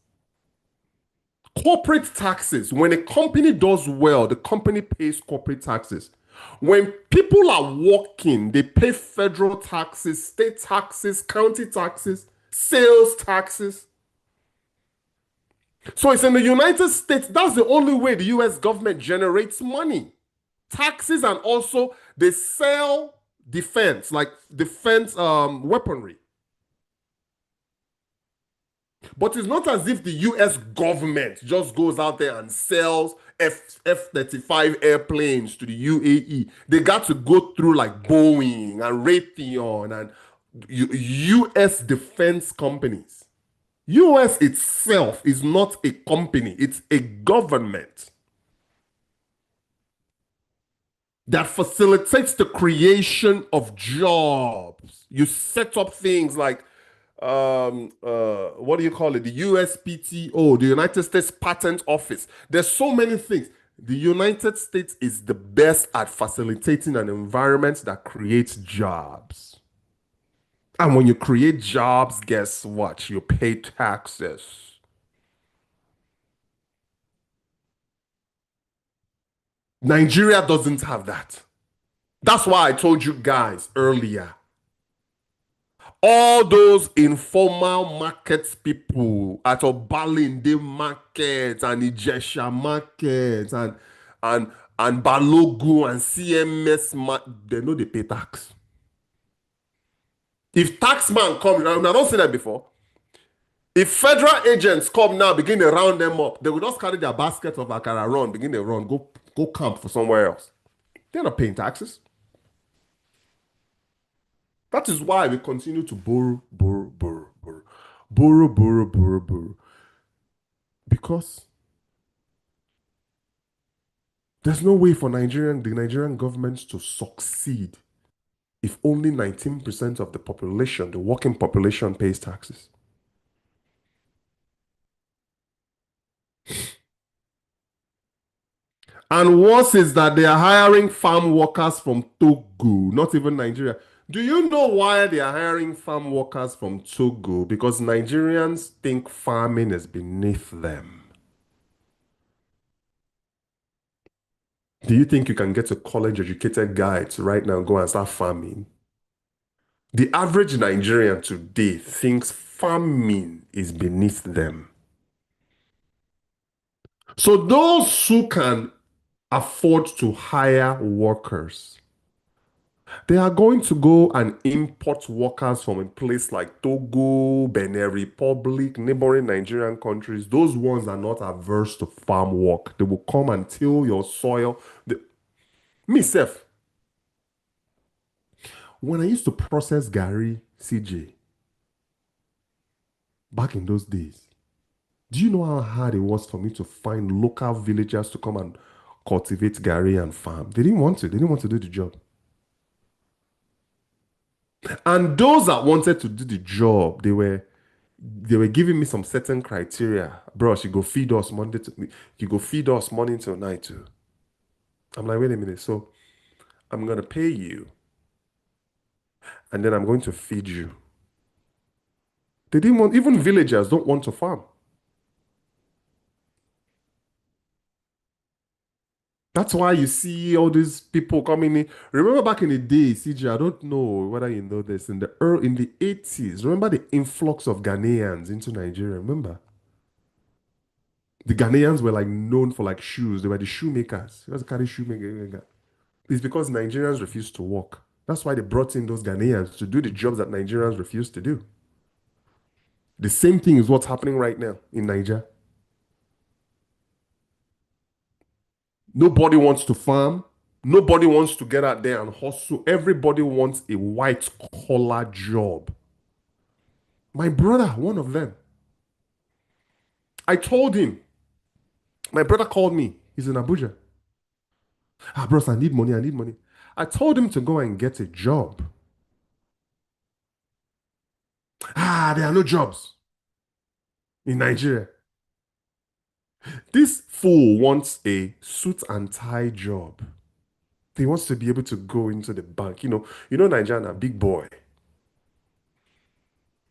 Corporate taxes. When a company does well, the company pays corporate taxes. When people are working, they pay federal taxes, state taxes, county taxes, sales taxes. So it's in the United States, that's the only way the US government generates money. Taxes, and also they sell defense, like defense weaponry. But it's not as if the US government just goes out there and sells F-35 airplanes to the UAE. They got to go through like Boeing and Raytheon and US defense companies. US itself is not a company, it's a government that facilitates the creation of jobs. You set up things like what do you call it? The USPTO, the United States Patent Office. There's so many things. The United States is the best at facilitating an environment that creates jobs. And when you create jobs, guess what? You pay taxes. Nigeria doesn't have that. That's why I told you guys earlier. All those informal market people at Obalinde market and Ijesha market and and Balogu and CMS, they know they pay tax. If taxman come, I don't say that before. If federal agents come now, begin to round them up, they will just carry their basket of akara run, begin to run, go camp for somewhere else. They're not paying taxes. That is why we continue to borrow, borrow, borrow, borrow, borrow, borrow, borrow, borrow. Because there's no way for the Nigerian government to succeed if only 19% of the population, the working population, pays taxes? And worse is that they are hiring farm workers from Togo, not even Nigeria. Do you know why they are hiring farm workers from Togo? Because Nigerians think farming is beneath them. Do you think you can get a college educated guy to right now go and start farming? The average Nigerian today thinks farming is beneath them. So those who can afford to hire workers, they are going to go and import workers from a place like Togo, Benin Republic, neighboring Nigerian countries. Those ones are not averse to farm work. They will come and till your soil. Me, Seth, when I used to process Gary CJ back in those days, do you know how hard it was for me to find local villagers to come and cultivate Gary and farm? They didn't want to. They didn't want to do the job. And those that wanted to do the job, they were giving me some certain criteria. Bro, you go feed us you go feed us morning till night too. I'm like, wait a minute. So I'm gonna pay you, and then I'm going to feed you. They didn't want, even villagers don't want to farm. That's why you see all these people coming in. Remember back in the day, CJ, I don't know whether you know this, in the 80s, remember the influx of Ghanaians into Nigeria? Remember? The Ghanaians were like known for like shoes. They were the shoemakers. You guys carry shoemaker. It's because Nigerians refused to work. That's why they brought in those Ghanaians to do the jobs that Nigerians refused to do. The same thing is what's happening right now in Niger. Nobody wants to farm. Nobody wants to get out there and hustle. Everybody wants a white collar job. My brother, one of them, I told him, my brother called me. He's in Abuja. Ah, bros, I need money. I need money. I told him to go and get a job. Ah, there are no jobs in Nigeria. This fool wants a suit and tie job. He wants to be able to go into the bank. Nigerian, a big boy.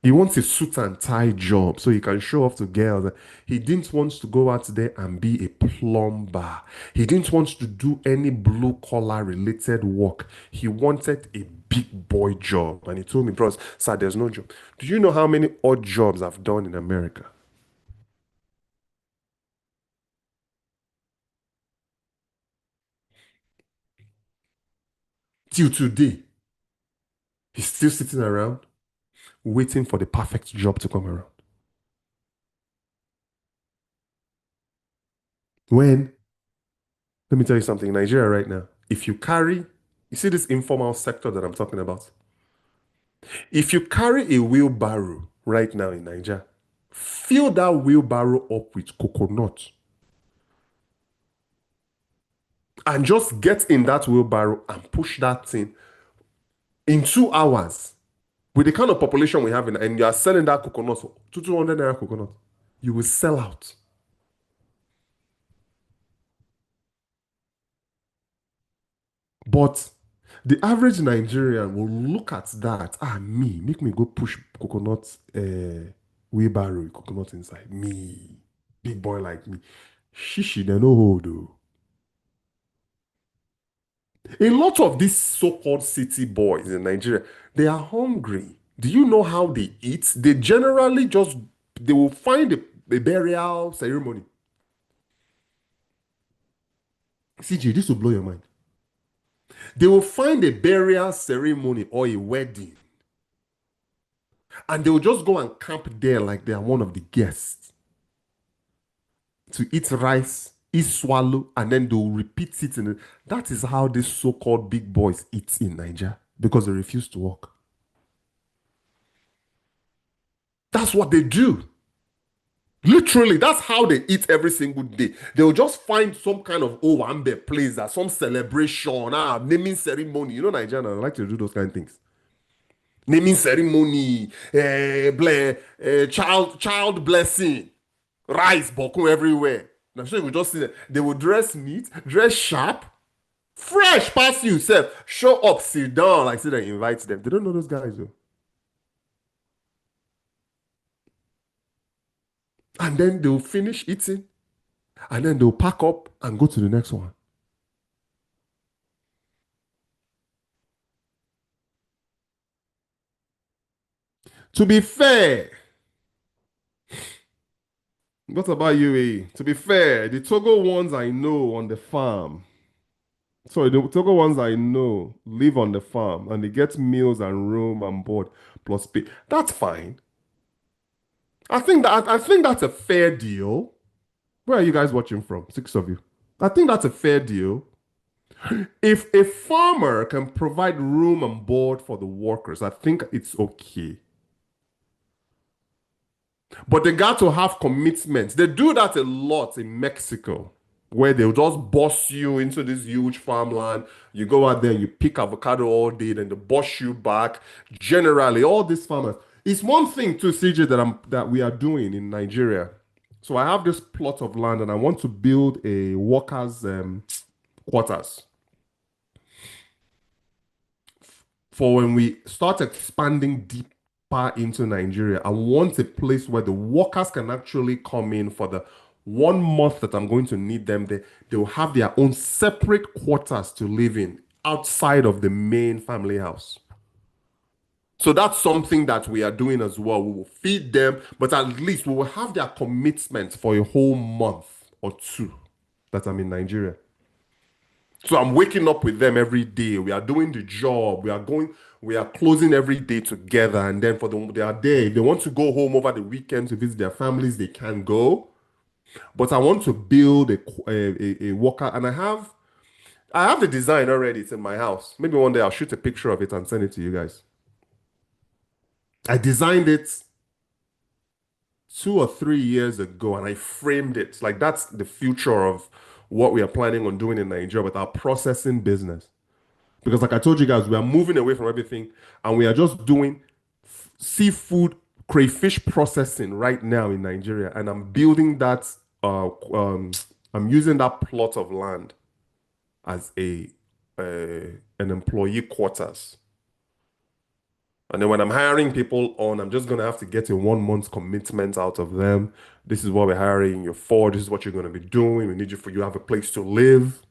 He wants a suit and tie job so he can show off to girls. He didn't want to go out there and be a plumber. He didn't want to do any blue collar related work. He wanted a big boy job. And he told me, bros, sir, there's no job. Do you know how many odd jobs I've done in America? Till today, he's still sitting around waiting for the perfect job to come around. When, let me tell you something, in Nigeria right now, if you carry, you see this informal sector that I'm talking about? If you carry a wheelbarrow right now in Nigeria, fill that wheelbarrow up with coconut and just get in that wheelbarrow and push that thing in 2 hours with the kind of population we have and you are selling that coconut for 200 naira coconut, you will sell out. But the average Nigerian will look at that. Ah, me, make me go push coconut wheelbarrow with coconut inside. Me, big boy like me. Shishi, they no hold though. A lot of these so-called city boys in Nigeria, they are hungry. Do you know how they eat? They generally just they will find a burial ceremony. CJ, this will blow your mind. They will find a burial ceremony or a wedding, and they will just go and camp there like they are one of the guests to eat rice, eat swallow, and then they'll repeat it. That is how these so-called big boys eat in Nigeria because they refuse to work. That's what they do. Literally, that's how they eat every single day. They'll just find some kind of Owambe place, that some celebration, naming ceremony. You know, Nigerians like to do those kind of things. Naming ceremony, child blessing, rice, boku everywhere. Now, sure, you just see that they will dress neat, dress sharp, fresh past you, self, show up, sit down, like say they invite them. They don't know those guys though. And then they'll finish eating, and then they'll pack up and go to the next one. To be fair, what about UAE? To be fair, the Togo ones I know on the farm. Sorry, the Togo ones I know live on the farm and they get meals and room and board plus pay. That's fine. I think that's a fair deal. Where are you guys watching from? Six of you. I think that's a fair deal. If a farmer can provide room and board for the workers, I think it's okay. But they got to have commitments. They do that a lot in Mexico, where they'll just boss you into this huge farmland. You go out there, you pick avocado all day, then they boss you back. Generally, all these farmers. It's one thing too, CJ, that we are doing in Nigeria. So I have this plot of land and I want to build a workers' quarters for when we start expanding deeper into Nigeria. I want a place where the workers can actually come in for the 1 month that I'm going to need them there. They will have their own separate quarters to live in outside of the main family house. So that's something that we are doing as well. We will feed them, but at least we will have their commitment for a whole month or two that I'm in Nigeria. So I'm waking up with them every day. We are doing the job. We are closing every day together. And then for their day, if they want to go home over the weekend to visit their families, they can go. But I want to build a worker, and I have the design already. It's in my house. Maybe one day I'll shoot a picture of it and send it to you guys. I designed it 2 or 3 years ago, and I framed it. Like that's the future of what we are planning on doing in Nigeria with our processing business. Because, like I told you guys, we are moving away from everything and we are just doing seafood, crayfish processing right now in Nigeria. And I'm building that, I'm using that plot of land as an employee quarters. And then when I'm hiring people on, I'm just going to have to get a 1 month commitment out of them. This is what we're hiring you for. This is what you're going to be doing. We need you for you to have a place to live.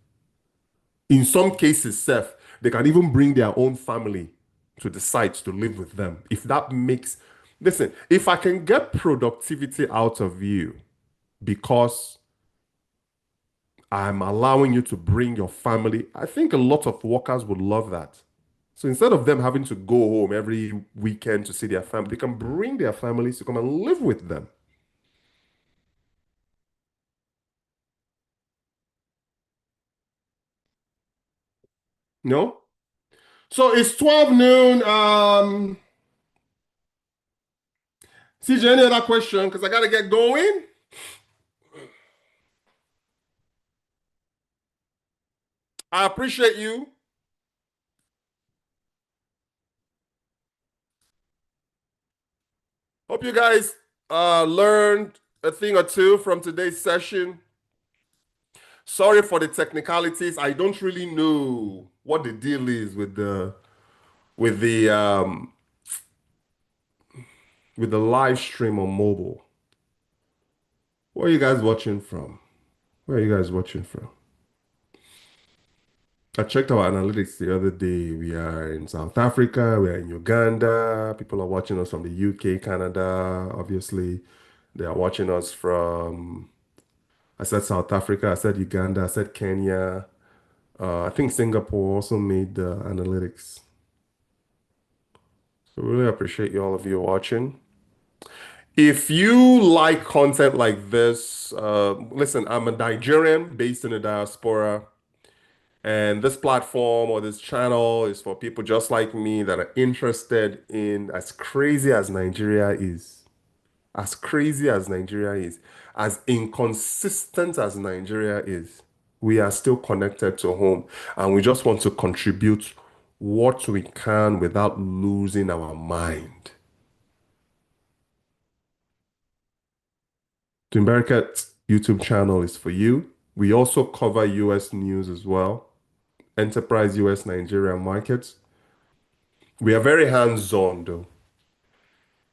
In some cases, Seth, they can even bring their own family to the site to live with them. If that makes, listen, if I can get productivity out of you because I'm allowing you to bring your family, I think a lot of workers would love that. So instead of them having to go home every weekend to see their family, they can bring their families to come and live with them. No? So it's 12 noon. CJ, any other question? Because I gotta get going. I appreciate you. Hope you guys learned a thing or two from today's session. Sorry for the technicalities. I don't really know what the deal is with the with the live stream on mobile. Where are you guys watching from? Where are you guys watching from? I checked our analytics the other day. We are in South Africa, we are in Uganda. People are watching us from the UK, Canada, obviously. They are watching us from, I said South Africa, I said Uganda, I said Kenya. I think Singapore also made the analytics. So really appreciate you all of you watching. If you like content like this, listen, I'm a Nigerian based in the diaspora. And this platform or this channel is for people just like me that are interested in as crazy as Nigeria is. as crazy as Nigeria is, as inconsistent as Nigeria is, we are still connected to home and we just want to contribute what we can without losing our mind. The Americat YouTube channel is for you. We also cover US news as well, enterprise US Nigeria markets. We are very hands-on though.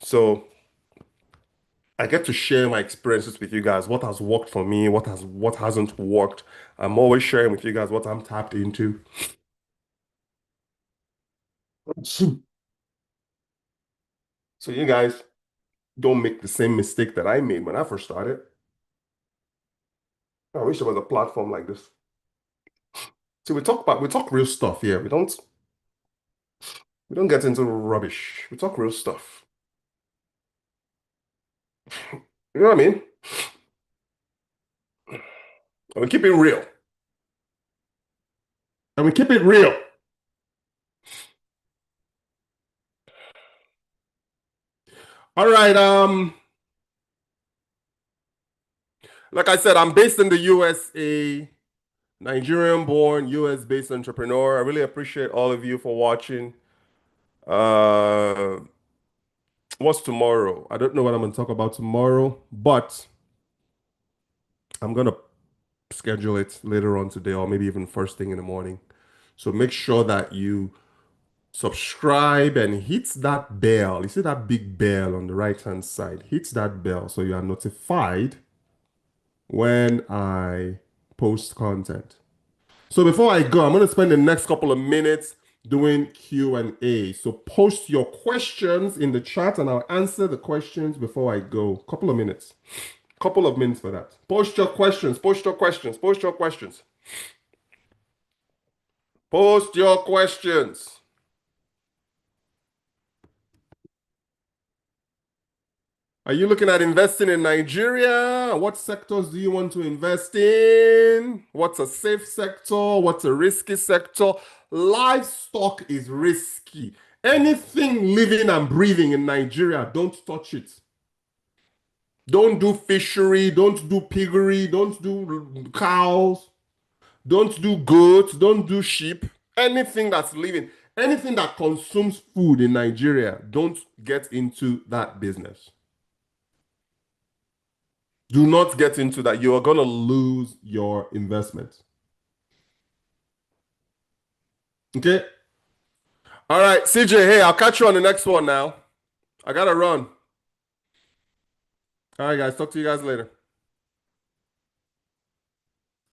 So I get to share my experiences with you guys, what has worked for me, what hasn't worked. I'm always sharing with you guys what I'm tapped into. So you guys don't make the same mistake that I made when I first started. I wish there was a platform like this. So we talk real stuff here. We don't get into rubbish. We talk real stuff. You know what I mean? And we keep it real. And we keep it real. All right. Like I said, I'm based in the USA, Nigerian-born, US-based entrepreneur. I really appreciate all of you for watching. Uh, what's tomorrow? I don't know what I'm gonna talk about tomorrow, but I'm gonna schedule it later on today or maybe even first thing in the morning. So make sure that you subscribe and hit that bell. You see that big bell on the right hand side? Hit that bell so you are notified when I post content. So before I go, I'm going to spend the next couple of minutes doing Q&A. So post your questions in the chat and I'll answer the questions before I go. Couple of minutes. Couple of minutes for that. Post your questions. Post your questions. Post your questions. Post your questions. Are you looking at investing in Nigeria? What sectors do you want to invest in? What's a safe sector? What's a risky sector? Livestock is risky. Anything living and breathing in Nigeria, don't touch it. Don't do fishery, don't do piggery, don't do cows, don't do goats, don't do sheep. Anything that's living, anything that consumes food in Nigeria, don't get into that business. Do not get into that. You are going to lose your investment. Okay? All right, CJ, hey, I'll catch you on the next one now. I got to run. All right, guys. Talk to you guys later.